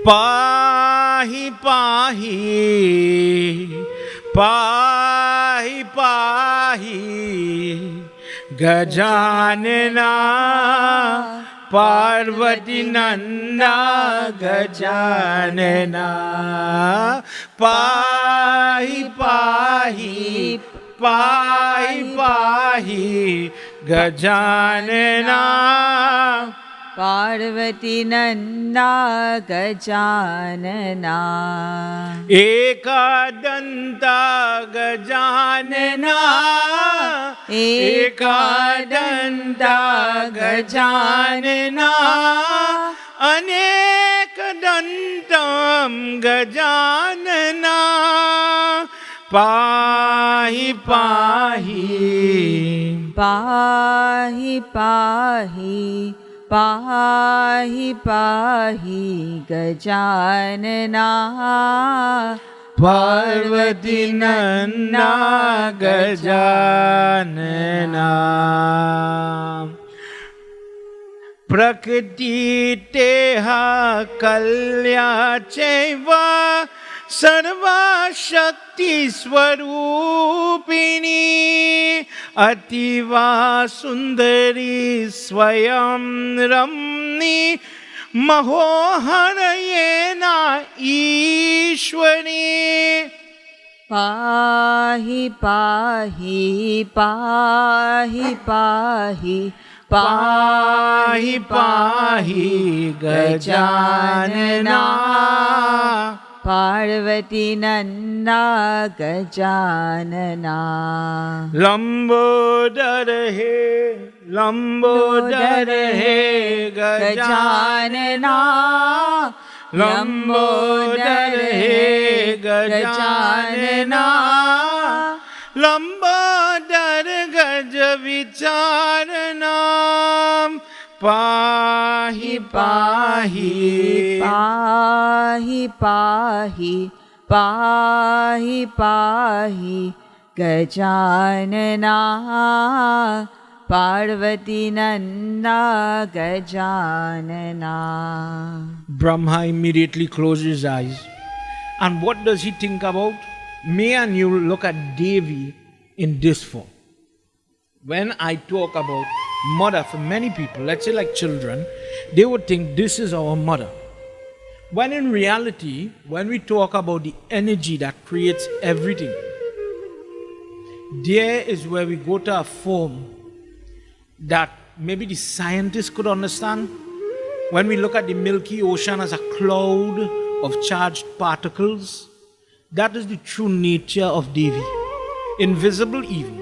Pahi, pahi, pahi, pahi, Gajanana, Parvati Nanda, Gajanana, pahi, pahi, pahi, pahi, Gajanana, Parvati Nanda Gajanana, Ekadanta Gajanana, Ekadanta Gajanana, Anekadantam Gajanana, Pahi Pahi, Pahi Pahi, Pahi Pahi Gajanana, Parvati Nanda Gajanana, Prakriti Teha Kalya Cheva Sarva Shakti Swarupini Ativa Sundari Swayam Ramni Mahoharayena Ishwari, Pahi Pahi, Pahi Pahi, Pahi Pahi Gajanana, Parvati Nanda Gajanana, Lambodar He, Lambodar He Gajanana, Lambodar He Gajanana, Lambodar Gajavicharana, Pahi Pahi, Pahi Pahi, Pahi Pahi Gajanana, Parvati Nanda Gajanana. Brahma immediately closes his eyes. And what does he think about? Me and you look at Devi in this form. When I talk about mother, for many people, let's say like children, they would think this is our mother. When in reality, when we talk about the energy that creates everything, there is where we go to a form that maybe the scientists could understand. When we look at the Milky Ocean as a cloud of charged particles, that is the true nature of Devi. Invisible even.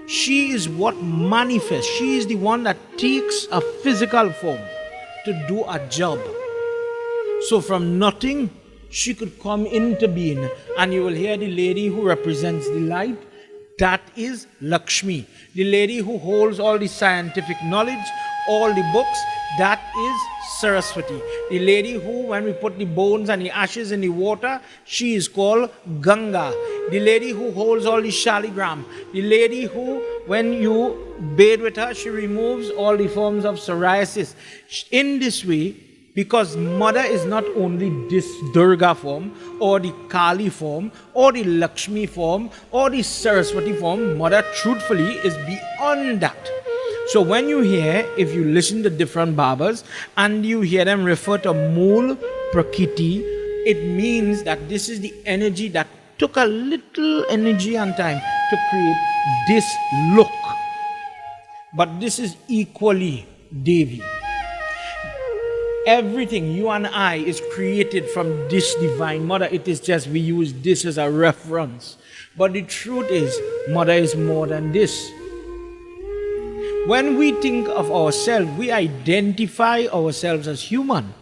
She is what manifests. She is the one that takes a physical form to do a job. So from nothing, she could come into being. And you will hear the lady who represents the light. That is Lakshmi. The lady who holds all the scientific knowledge, all the books, that is Saraswati. The lady who, when we put the bones and the ashes in the water, she is called Ganga. The lady who holds all the shaligram. The lady who, when you bathe with her, she removes all the forms of psoriasis. In this way, because Mother is not only this Durga form, or the Kali form, or the Lakshmi form, or the Saraswati form, Mother truthfully is beyond that. So when you hear, if you listen to different Babas, and you hear them refer to Mool Prakriti, it means that this is the energy that took a little energy and time to create this look. But this is equally Devi. Everything, you and I, is created from this Divine Mother. It is just we use this as a reference. But the truth is, Mother is more than this. When we think of ourselves, we identify ourselves as human.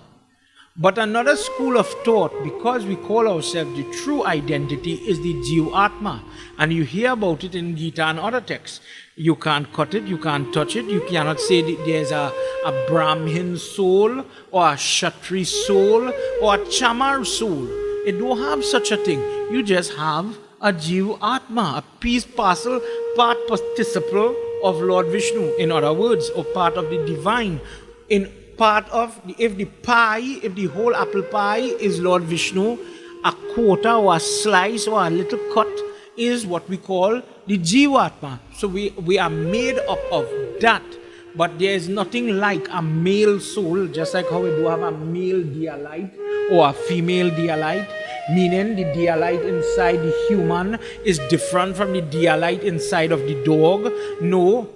But another school of thought, because we call ourselves the true identity, is the Jiv Atma. And you hear about it in Gita and other texts. You can't cut it, you can't touch it, you cannot say that there's a Brahmin soul, or a Kshatri soul, or a Chamar soul. You don't have such a thing. You just have a Jiv Atma, a piece, parcel, part, participle of Lord Vishnu, in other words, or part of the divine. In part of, if the whole apple pie is Lord Vishnu, a quarter or a slice or a little cut is what we call the Jivatma. So we are made up of that. But there is nothing like a male soul, just like how we do have a male dialite or a female dialite, meaning the dialite inside the human is different from the dialite inside of the dog. No,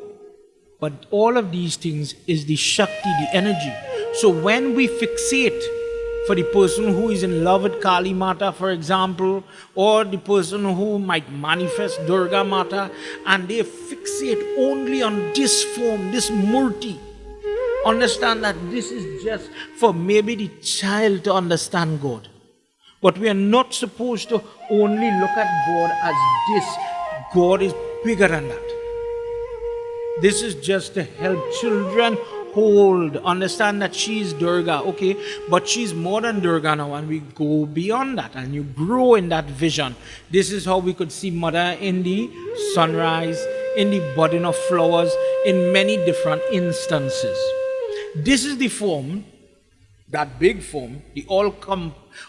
but all of these things is the Shakti, the energy. So when we fixate for the person who is in love with Kali Mata, for example, or the person who might manifest Durga Mata, and they fixate only on this form, this Murti, understand that this is just for maybe the child to understand God. But we are not supposed to only look at God as this. God is bigger than that. This is just to help children hold, understand that she is Durga, okay, but she's more than Durga now, and we go beyond that, and you grow in that vision. This is how we could see Mother in the sunrise, in the budding of flowers, in many different instances. This is the form, that big form, the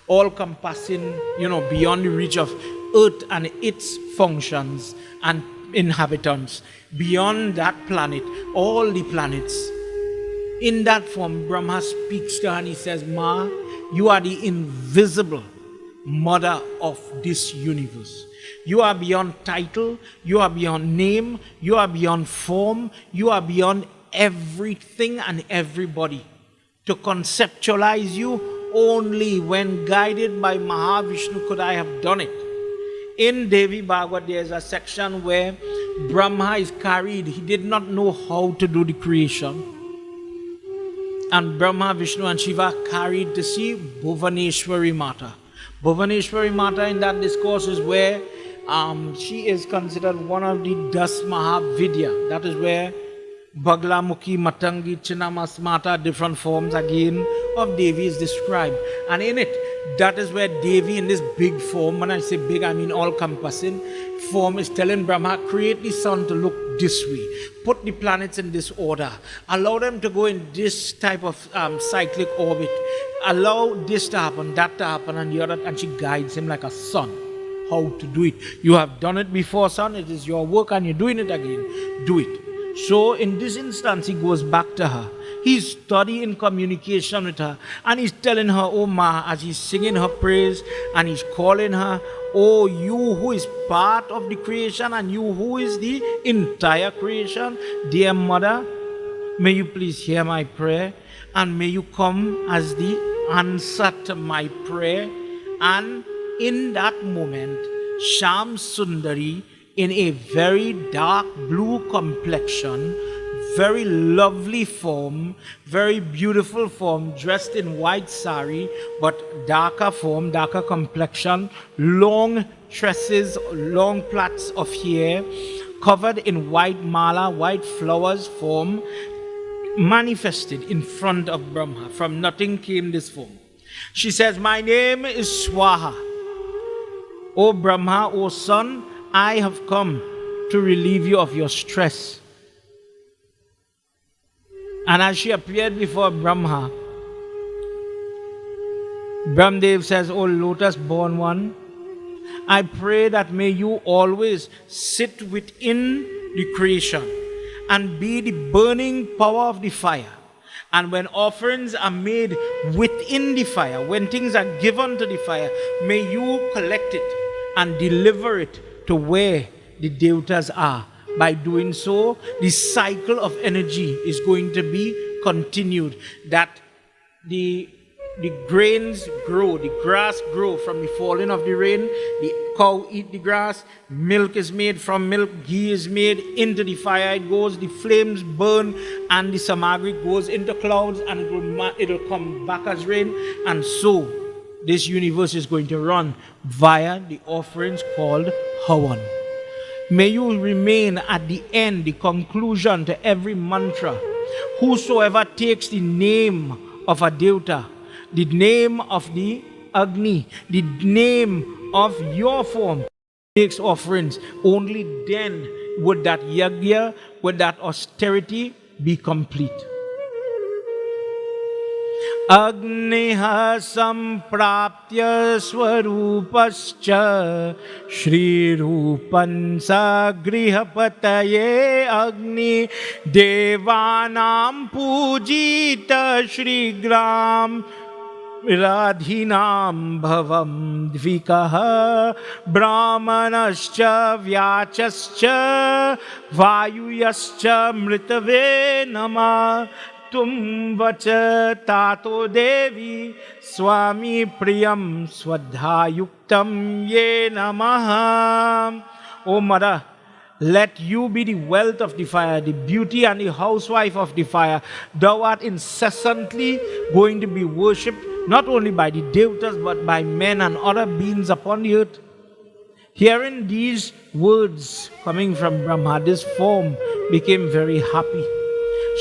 all-compassing, beyond the reach of Earth and its functions and inhabitants, beyond that planet, all the planets. In that form, Brahma speaks to her and he says, Ma, you are the invisible mother of this universe. You are beyond title, you are beyond name, you are beyond form, you are beyond everything and everybody. To conceptualize you, only when guided by Mahavishnu could I have done it. In Devi Bhagwat, there is a section where Brahma is carried. He did not know how to do the creation. And Brahma, Vishnu and Shiva carried to see Bhuvaneshwari Mata. Bhuvaneshwari Mata in that discourse is where she is considered one of the Das Mahavidya. That is where Baglamukhi, Matangi, Chinamas Mata, different forms again of Devi is described. And in it, that is where Devi in this big form, when I say big, I mean all-compassing form, is telling Brahma, create the sun to look this way. Put the planets in this order. Allow them to go in this type of cyclic orbit. Allow this to happen, that to happen, and the other, and she guides him like a son. How to do it. You have done it before, son. It is your work and you're doing it again. Do it. So in this instance, he goes back to her. He's studying communication with her, and he's telling her, oh Ma, as he's singing her praise, and he's calling her, oh you who is part of the creation, and you who is the entire creation, dear Mother, may you please hear my prayer, and may you come as the answer to my prayer. And in that moment, Sham Sundari, in a very dark blue complexion, very lovely form, very beautiful form, dressed in white sari, but darker form, darker complexion, long tresses, long plaits of hair, covered in white mala, white flowers form, manifested in front of Brahma. From nothing came this form. She says, my name is Swaha. O Brahma, O son, I have come to relieve you of your stress. And as she appeared before Brahma, Brahmdev says, O lotus-born one, I pray that may you always sit within the creation and be the burning power of the fire. And when offerings are made within the fire, when things are given to the fire, may you collect it and deliver it to where the devatas are. By doing so, the cycle of energy is going to be continued. That the grains grow, the grass grow from the falling of the rain, the cow eat the grass, milk is made, from milk ghee is made, into the fire it goes, the flames burn, and the samagri goes into clouds, and it will come back as rain. And so this universe is going to run via the offerings called Havan. May you remain at the end, the conclusion to every mantra. Whosoever takes the name of a devta, the name of the Agni, the name of your form, makes offerings, only then would that yagna, would that austerity be complete. Agniha sampraptya swarupascha Shri Rupan sagrihapataye Agni Devanam pujita Shri Gram Radhinam bhavam dvikaha Brahmanascha vyachascha Vayuyascha mritave nama Tum vacha tato Devi Swami priyam swadhayuktam ye namaha. O Mother, let you be the wealth of the fire, the beauty and the housewife of the fire. Thou art incessantly going to be worshipped not only by the devatas but by men and other beings upon the earth. Hearing these words coming from Brahma, this form became very happy.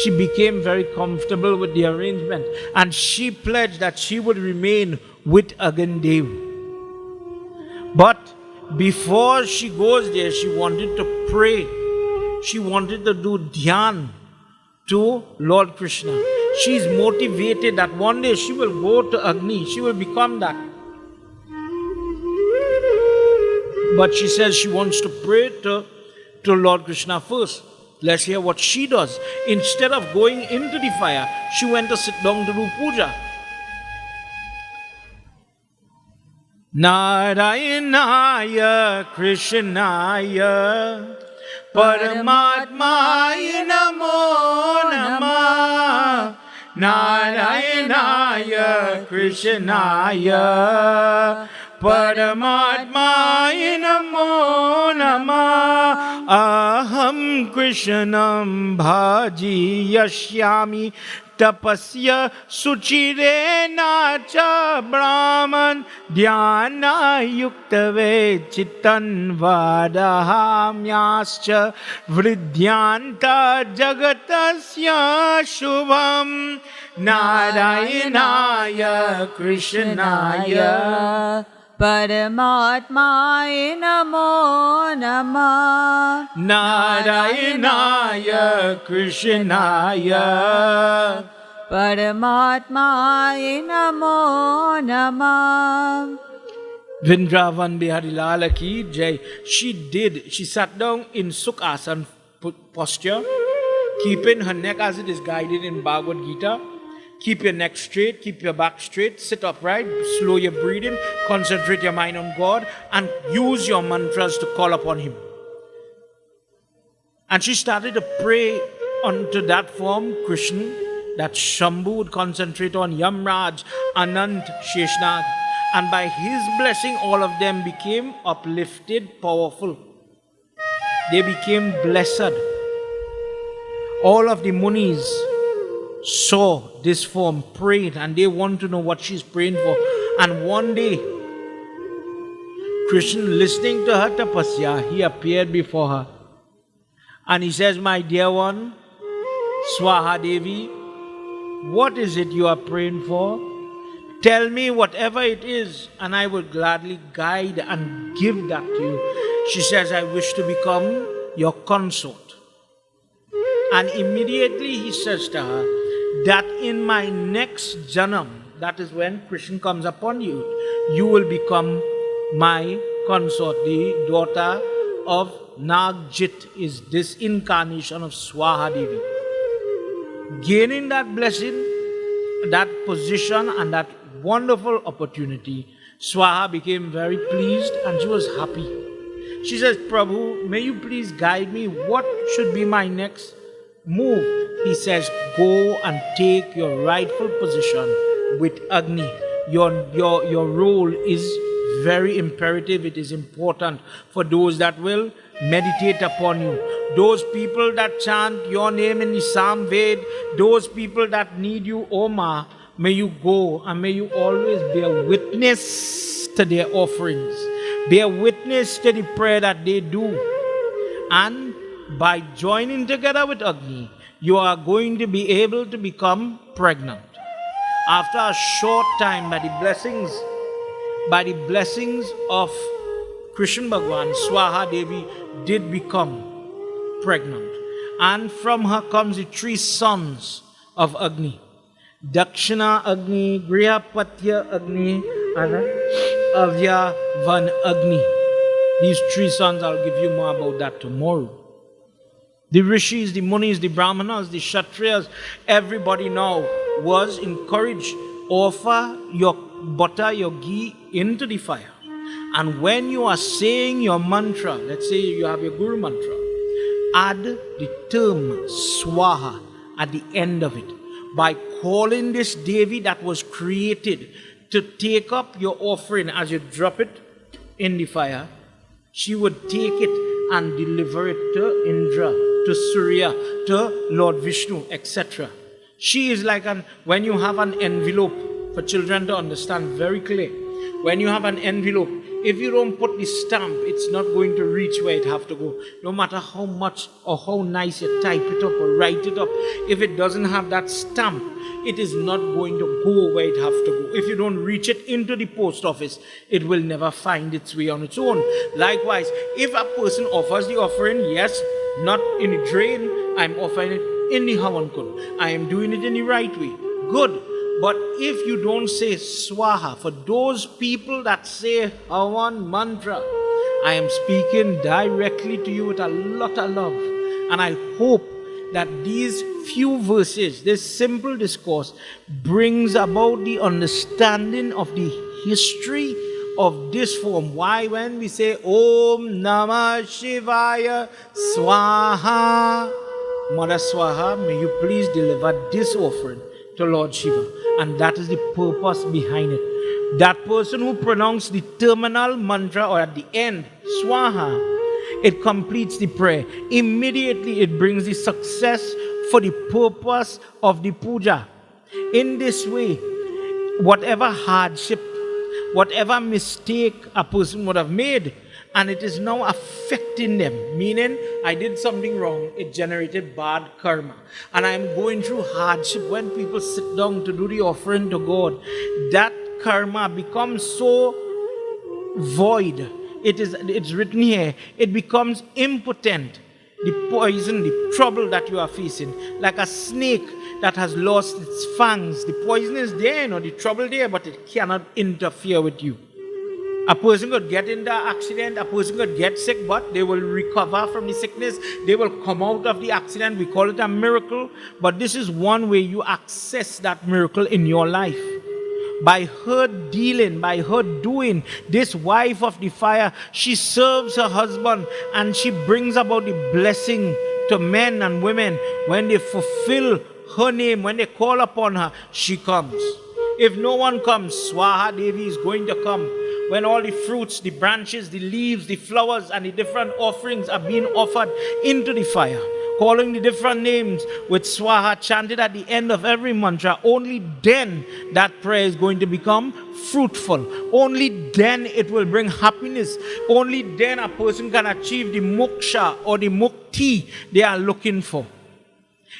She became very comfortable with the arrangement, and she pledged that she would remain with Agandev. But before she goes there, she wanted to pray. She wanted to do dhyan to Lord Krishna. She is motivated that one day she will go to Agni, she will become that. But she says she wants to pray to Lord Krishna first. Let's hear what she does. Instead of going into the fire, she went to sit down to do puja. Narayanaya Krishnaya Paramatmaya Namo Namah. Narayanaya Krishnaya Paramatmaya Namo Namah. Aham Krishnam bhaji yashyami tapasya suchire nacha brahman dhyana yuktave chitan vadahamyascha vridhyanta jagatasya shubham. Narayanaya Krishnaya Paramatmaya Namo Namah. Narayanaya Krishnaya Paramatmaya Namo Namah. Vrindavan Bihari Lala ki jai. She sat down in Sukhasana posture, keeping her neck as it is guided in Bhagwat Gita. Keep your neck straight, keep your back straight, sit upright, slow your breathing, concentrate your mind on God, and use your mantras to call upon Him. And she started to pray unto that form, Krishna, that Shambhu would concentrate on, Yamraj, Anant, Sheshnag. And by his blessing, all of them became uplifted, powerful. They became blessed. All of the Munis saw this form, prayed, and they want to know what she's praying for. And one day, Krishna, listening to her tapasya, he appeared before her. And he says, my dear one, Swaha Devi, what is it you are praying for? Tell me whatever it is, and I will gladly guide and give that to you. She says, I wish to become your consort. And immediately he says to her, that in my next janam, that is when Krishna comes upon you, you will become my consort. The daughter of Nagjit is this incarnation of Swaha Devi. Gaining that blessing, that position, and that wonderful opportunity, Swaha became very pleased and she was happy. She says, Prabhu, may you please guide me. What should be my next move? He says, go and take your rightful position with Agni. Your role is very imperative. It is important for those that will meditate upon you. Those people that chant your name in the Sam Ved, those people that need you, Oma, may you go and may you always bear witness to their offerings. Bear witness to the prayer that they do. And by joining together with Agni, you are going to be able to become pregnant. After a short time, by the blessings of Krishna Bhagwan, Swaha Devi did become pregnant. And from her comes the 3 sons of Agni. Dakshina Agni, Grihapatya Agni, and Avyavan Agni. These 3 sons, I'll give you more about that tomorrow. The rishis, the munis, the brahmanas, the kshatriyas, everybody now was encouraged, offer your butter, your ghee into the fire. And when you are saying your mantra, let's say you have your guru mantra, add the term Swaha at the end of it. By calling this Devi that was created to take up your offering as you drop it in the fire, she would take it and deliver it to Indra, to Surya, to Lord Vishnu, etc. She is like when you have an envelope, for children to understand very clear, when you have an envelope, if you don't put the stamp, it's not going to reach where it have to go. No matter how much or how nice you type it up or write it up, if it doesn't have that stamp, it is not going to go where it have to go. If you don't reach it into the post office, it will never find its way on its own. Likewise, if a person offers the offering, yes, not in the drain, I'm offering it in the Havan Kund. I am doing it in the right way. Good. But if you don't say Swaha, for those people that say Havan mantra, I am speaking directly to you with a lot of love. And I hope that these few verses, this simple discourse, brings about the understanding of the history of this form. Why when we say Om Namah Shivaya Swaha, Mother Swaha, may you please deliver this offering to Lord Shiva. And that is the purpose behind it. That person who pronounced the terminal mantra or at the end, Swaha, it completes the prayer. Immediately it brings the success for the purpose of the puja. In this way, whatever hardship, whatever mistake a person would have made, and it is now affecting them, meaning I did something wrong, it generated bad karma. And I am going through hardship. When people sit down to do the offering to God, that karma becomes so void. It's written here, it becomes impotent. The poison, the trouble that you are facing, like a snake that has lost its fangs. The poison is there, the trouble there, but it cannot interfere with you. A person could get in the accident, a person could get sick, but they will recover from the sickness. They will come out of the accident. We call it a miracle. But this is one way you access that miracle in your life. By her dealing, by her doing, this wife of the fire, she serves her husband and she brings about the blessing to men and women. When they fulfill her name, when they call upon her, she comes. If no one comes, Swaha Devi is going to come. When all the fruits, the branches, the leaves, the flowers, and the different offerings are being offered into the fire, calling the different names with Swaha chanted at the end of every mantra, only then that prayer is going to become fruitful. Only then it will bring happiness. Only then a person can achieve the moksha or the mukti they are looking for.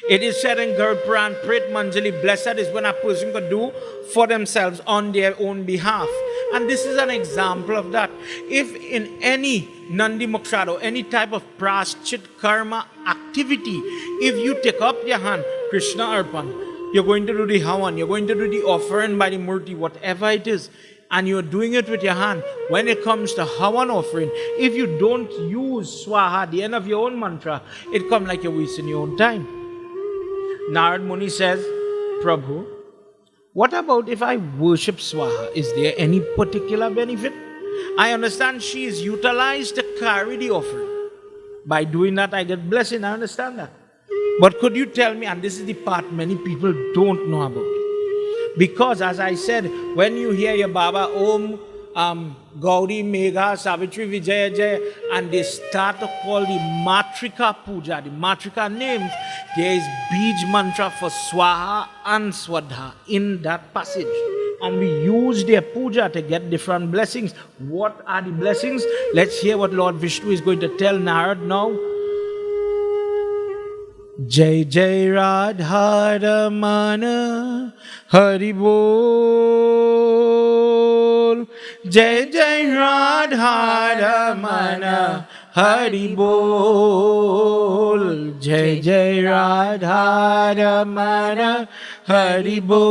It is said in Garud Puran, Prit Manjali, blessed is when a person could do for themselves on their own behalf. And this is an example of that. If in any Nandi Mokshado, any type of praschit karma activity, if you take up your hand, Krishna Arpan, you're going to do the havan, you're going to do the offering by the murti, whatever it is, and you're doing it with your hand. When it comes to havan offering, if you don't use Swaha, the end of your own mantra, it comes like you're wasting your own time. Narad Muni says, Prabhu, what about if I worship Swaha? Is there any particular benefit? I understand she is utilized to carry the offering. By doing that, I get blessing. I understand that. But could you tell me, and this is the part many people don't know about. Because as I said, when you hear your Baba Om, Gauri, Megha, Savitri, Vijaya, Jaya, and they start to call the Matrika Puja, the Matrika names, there is Bij mantra for Swaha and Swadha in that passage. And we use their puja to get different blessings. What are the blessings? Let's hear what Lord Vishnu is going to tell Narad now. Jai Jai Radha Ramana Hari Bol. Jai Jai Radha Ramana Hari Bol. Jai Jai Radha Ramana Hari Bol.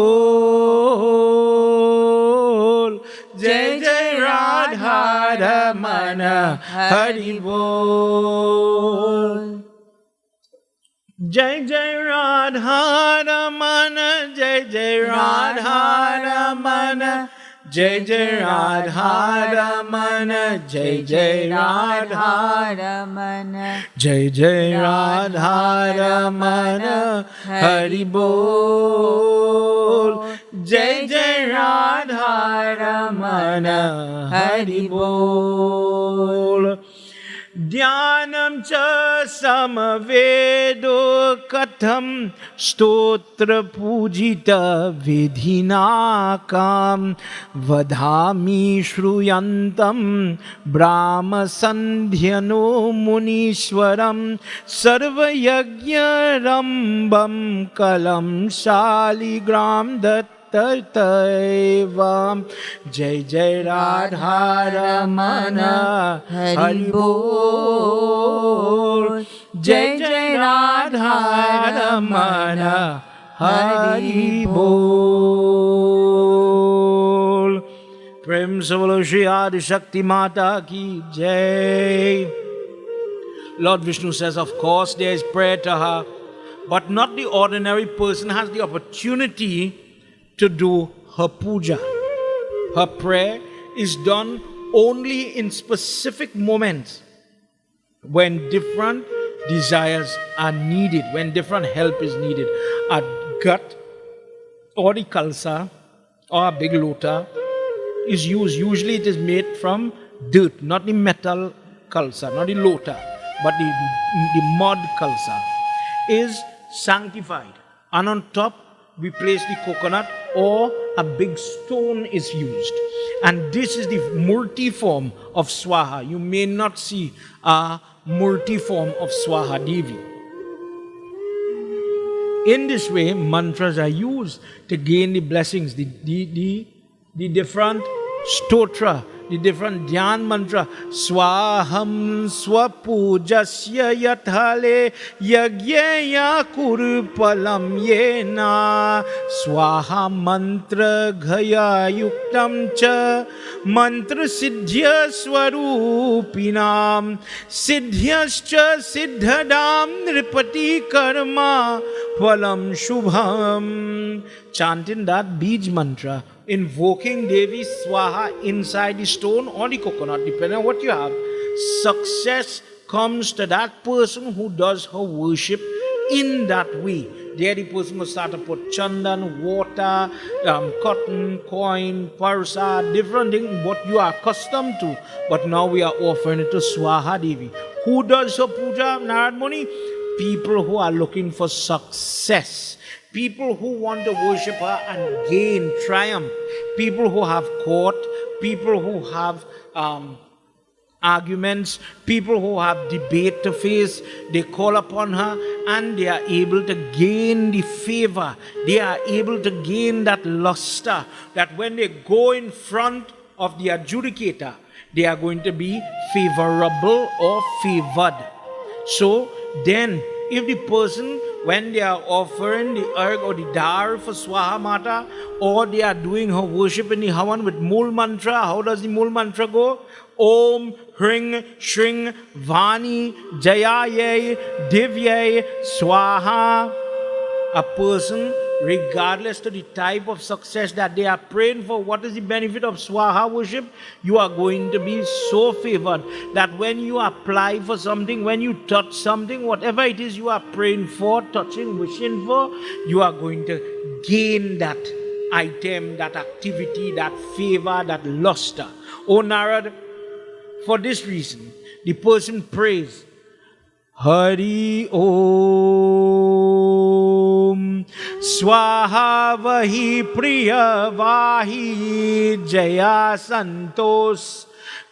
Jai Jai Radha Ramana Hari Bol. Jai Jai Radha Ramana, Jai Jai Radha Ramana, Jai Jai Radha Ramana, Jai Jai Radha Ramana, Jai Jai Radha Ramana, Hari Bol. Jai Jai Radha Ramana, Hari Bol. Dhyanam cha samavedo katham stotra pujita vidhinakam vadhami shruyantam brahma sandhyano munishwaram sarva yagya rambam kalam shaligram dat Tataivam. Jai Jai Radha Ramana Hari Bol. Jai Jai Radha Ramana Hari Bol. Prem Savalo Shri Adi Shakti Mata Ki Jai. Lord Vishnu says, of course there is prayer to her, but not the ordinary person has the opportunity to do her puja. Her prayer is done only in specific moments when different desires are needed, when different help is needed. A gut or the kalsa or a big lota is used. Usually it is made from dirt, not the metal kalsa, not the lota, but the mud kalsa is sanctified. And on top we place the coconut or a big stone is used. And this is the murti form of Swaha. You may not see a murti form of Swaha Devi. In this way, mantras are used to gain the blessings, the different stotra, the different Gyan mantra. Swaham swapujasya yathale yagyeya kurpalam yena swaha mantra ghaya yuktam cha mantra siddhya swarupinam siddhyascha siddhadam nripati karma phalam shubham. Chanting that Bij mantra, invoking Devi Swaha inside the stone or the coconut, depending on what you have, success comes to that person who does her worship in that way. There the person will start to put chandan, water, cotton, coin, parsa, different things, what you are accustomed to. But now we are offering it to Swaha Devi. Who does her puja, Narad Muni? People who are looking for success. People who want to worship her and gain triumph. People who have court. People who have arguments, people who have debate to face, they call upon her and they are able to gain the favor. They are able to gain that luster that when they go in front of the adjudicator, they are going to be favorable or favored. So then, if the person, when they are offering the erg or the dar for Swaha Mata, or they are doing her worship in the Havan with Mool Mantra, how does the Mool Mantra go? Om, Hring, Shring, Vani, Jayaye, Divyaye, Swaha. A person, regardless to the type of success that they are praying for, what is the benefit of Swaha worship? You are going to be so favored that when you apply for something, when you touch something, whatever it is you are praying for, touching, wishing for, you are going to gain that item, that activity, that favor, that luster. O Narad, for this reason, the person prays, Hari Om Swaha Vahi Priya Vahi Jaya Santos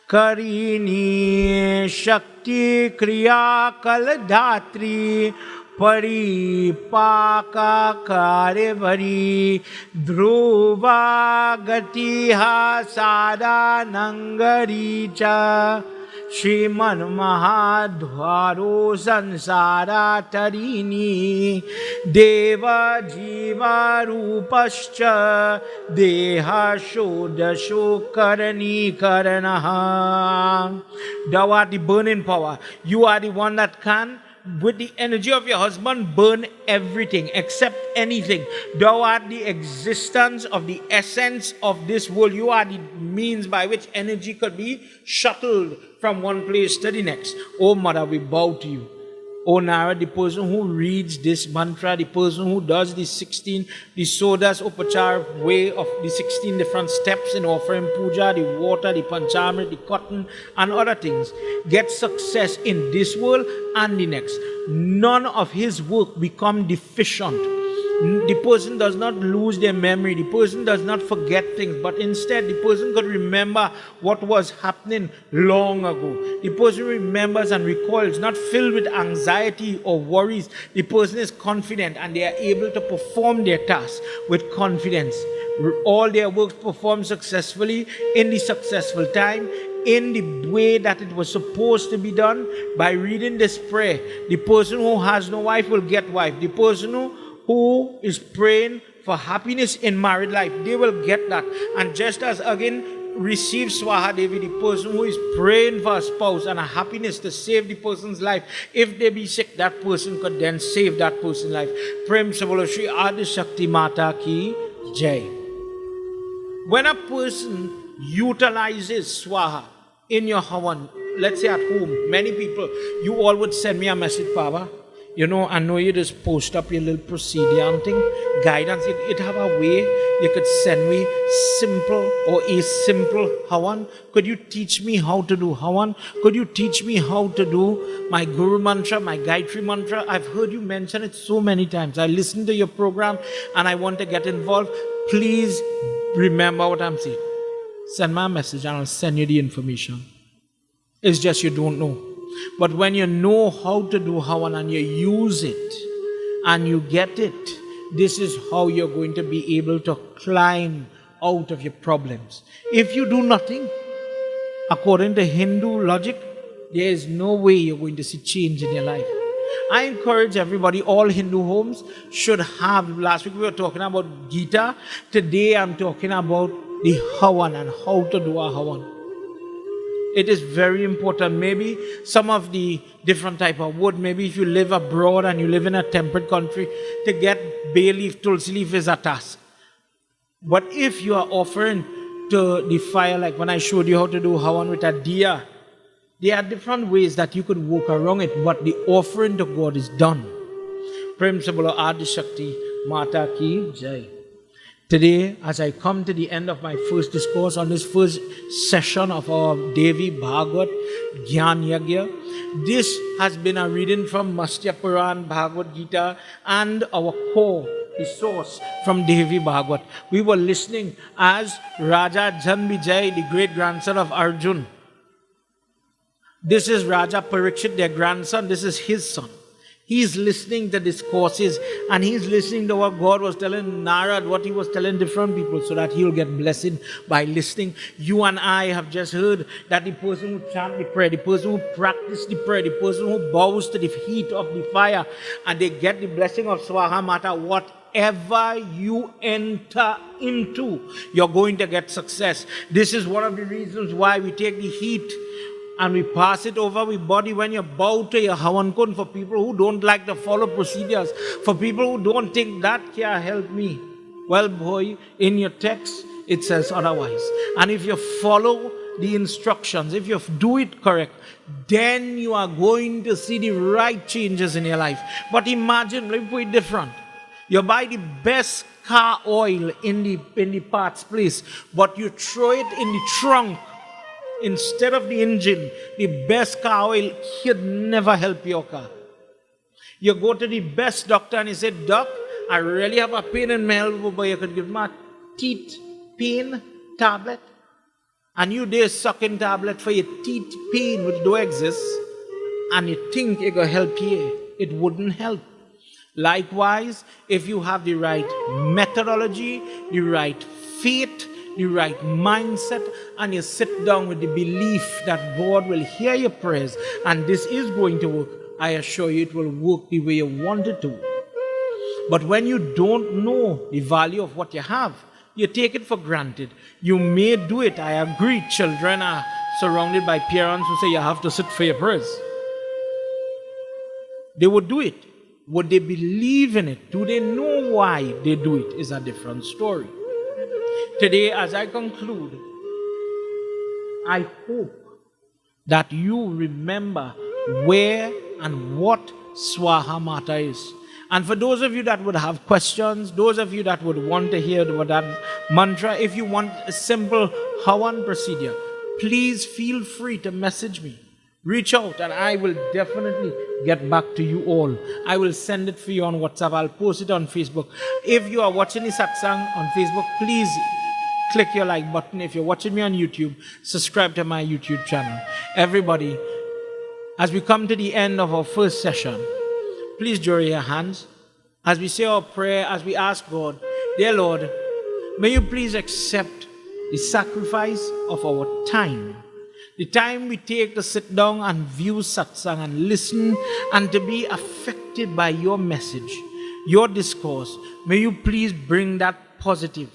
Karini Shakti Kriya Kaladhatri Paripaka Karevari Dhruva Gatiha Sada Nangaricha Shriman Mahadhwaro Sansara Tarini Deva Jiva Rupascha Deha Shodasho Karani Karanaha. Thou art the burning power. You are the one that can, with the energy of your husband, burn everything except anything. Thou art the existence of the essence of this world. You are the means by which energy could be shuttled from one place to the next. Oh Mother, we bow to you. Oh Nara, the person who reads this mantra, the person who does the 16, the Sodas Upachar way of the 16 different steps in offering puja, the water, the panchamrit, the cotton, and other things, gets success in this world and the next. None of his work become deficient. The person does not lose their memory. The person does not forget things, but instead the person could remember what was happening long ago. The person remembers and recalls, not filled with anxiety or worries. The person is confident and they are able to perform their tasks with confidence. All their works performed successfully in the successful time, in the way that it was supposed to be done. By reading this prayer, the person who has no wife will get wife. The person who is praying for happiness in married life, they will get that. And just as again receive Swaha Devi, the person who is praying for a spouse and a happiness to save the person's life, if they be sick, that person could then save that person's life. Prem se bolo Shri Adi Shakti Mata ki Jai. When a person utilizes Swaha in your Havan, let's say at home, many people, you all would send me a message, Baba. You know, I know you just post up your little procedure and thing, guidance. It have a way you could send me simple or a simple Havan. Could you teach me how to do Havan? Could you teach me how to do my Guru Mantra, my Gayatri Mantra? I've heard you mention it so many times. I listen to your program and I want to get involved. Please remember what I'm saying. Send me a message and I'll send you the information. It's just you don't know. But when you know how to do Havan and you use it and you get it, this is how you're going to be able to climb out of your problems. If you do nothing, according to Hindu logic, there is no way you're going to see change in your life. I encourage everybody, all Hindu homes should have, last week we were talking about Gita, today I'm talking about the Havan and how to do a Havan. It is very important. Maybe some of the different type of wood, maybe if you live abroad and you live in a temperate country, to get bay leaf, tulsi leaf is a task. But if you are offering to the fire, like when I showed you how to do Havan with a diya, there are different ways that you could work around it, but the offering to God is done. Prem se bolo Adi Shakti Mata ki Jai. Today, as I come to the end of my first discourse on this first session of our Devi Bhagwat Gyan Yagna, this has been a reading from Mastya Puran, Bhagavad Gita, and our core, the source from Devi Bhagwat. We were listening as Raja Janmijay, the great grandson of Arjun, This is Raja Parikshit, their grandson. This is his son. He's listening to discourses and he's listening to what God was telling Narad, what he was telling different people so that he'll get blessed by listening. You and I have just heard that the person who chant the prayer, the person who practice the prayer, the person who bows to the heat of the fire, and they get the blessing of Swaha Mata, whatever you enter into, you're going to get success. This is one of the reasons why we take the heat and we pass it over our body when you bow to your Havan Kund. For people who don't like to follow procedures, for people who don't think that can help me, well boy, in your text it says otherwise. And if you follow the instructions, if you do it correct, then you are going to see the right changes in your life. But imagine, let me put it different. You buy the best car oil in the parts place, but you throw it in the trunk instead of the engine. The best car oil should never help your car. You go to the best doctor and he said, Doc, I really have a pain in my elbow, but you could give me a teeth pain tablet. And you there sucking tablet for your teeth pain which don't exist, and you think it will help you. It wouldn't help. Likewise, if you have the right methodology, the right faith, the right mindset, and you sit down with the belief that God will hear your prayers and this is going to work, I assure you it will work the way you want it to. But when you don't know the value of what you have, you take it for granted. You may do it. I agree. Children are surrounded by parents who say you have to sit for your prayers. They would do it. Would they believe in it? Do they know why they do it? Is a different story. Today, as I conclude, I hope that you remember where and what Swaha Mata is. And for those of you that would have questions, those of you that would want to hear that mantra, if you want a simple Havan procedure, please feel free to message me. Reach out and I will definitely get back to you all. I will send it for you on WhatsApp. I'll post it on Facebook. If you are watching this satsang on Facebook, please click your like button. If you're watching me on YouTube, subscribe to my YouTube channel. Everybody, as we come to the end of our first session, please join your hands as we say our prayer, as we ask God, dear Lord, may you please accept the sacrifice of our time. The time we take to sit down and view satsang and listen and to be affected by your message, your discourse. May you please bring that positive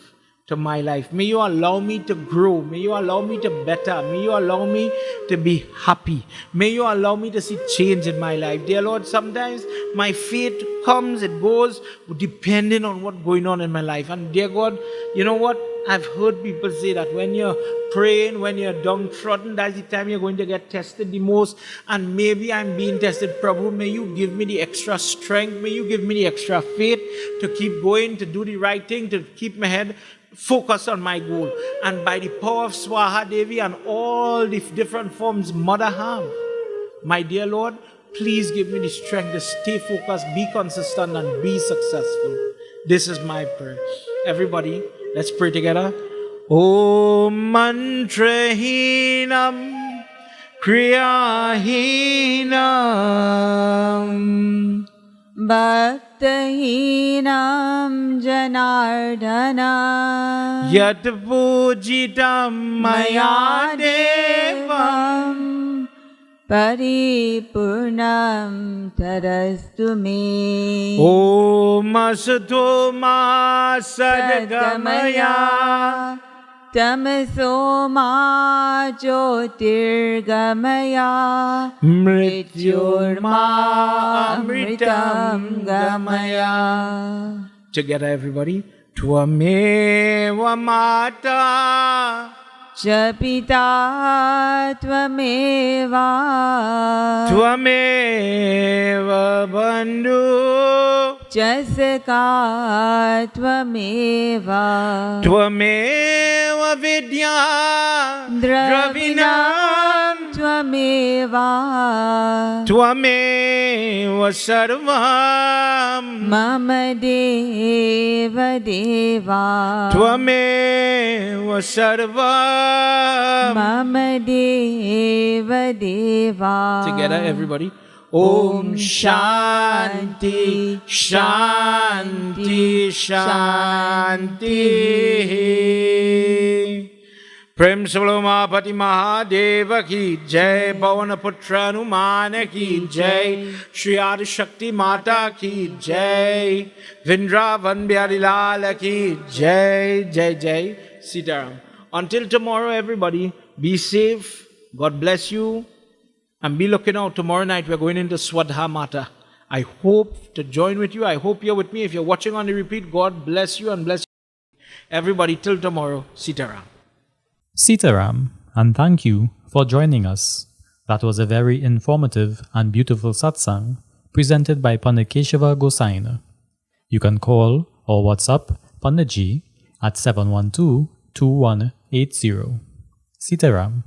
to my life. May you allow me to grow. May you allow me to better. May you allow me to be happy. May you allow me to see change in my life. Dear Lord, sometimes my faith comes, it goes, depending on what's going on in my life. And dear God, you know what? I've heard people say that when you're praying, when you're downtrodden, that's the time you're going to get tested the most. And maybe I'm being tested. Prabhu, may you give me the extra strength. May you give me the extra faith to keep going, to do the right thing, to keep my head focused on my goal. And by the power of Swaha Devi and all the different forms Mother have, my dear Lord, please give me the strength to stay focused, be consistent, and be successful. This is my prayer. Everybody, let's pray together. Om mantrahinam kriyahinam Bhaktahinam Janardana Yat pujitam maya devam Paripurnam Tarastu me Om asato ma sadgamaya Tamaso ma Jyotirgamaya Mrityurma Amritam Gamaya. Together everybody. Tvameva mata Chapita Tvameva Tvameva bandhu Jasaka Tvameva Tvameva vidya Dravinam dravinam Tvameva Tvameva Sarvam Mama Deva Deva Tvameva Sarvam. Mama Deva Deva. Together, everybody. Om Shanti, Shanti, Shanti. Prem Salomapati Mahadeva ki jai, Bhavanaputra Hanumana ki jai, Shri Adi Shakti Mata ki jai, Vrindavan Bihari Lala ki jai, jai jai, Sitaram. Until tomorrow, everybody, be safe, God bless you, and be looking out. Tomorrow night we're going into Swadha Mata. I hope to join with you. I hope you're with me. If you're watching on the repeat, God bless you and bless you. Everybody, till tomorrow, Sitaram. Sitaram, and thank you for joining us. That was a very informative and beautiful satsang presented by Pandit Keshava Gosine. You can call or WhatsApp Panditji at 712-2180. Sitaram.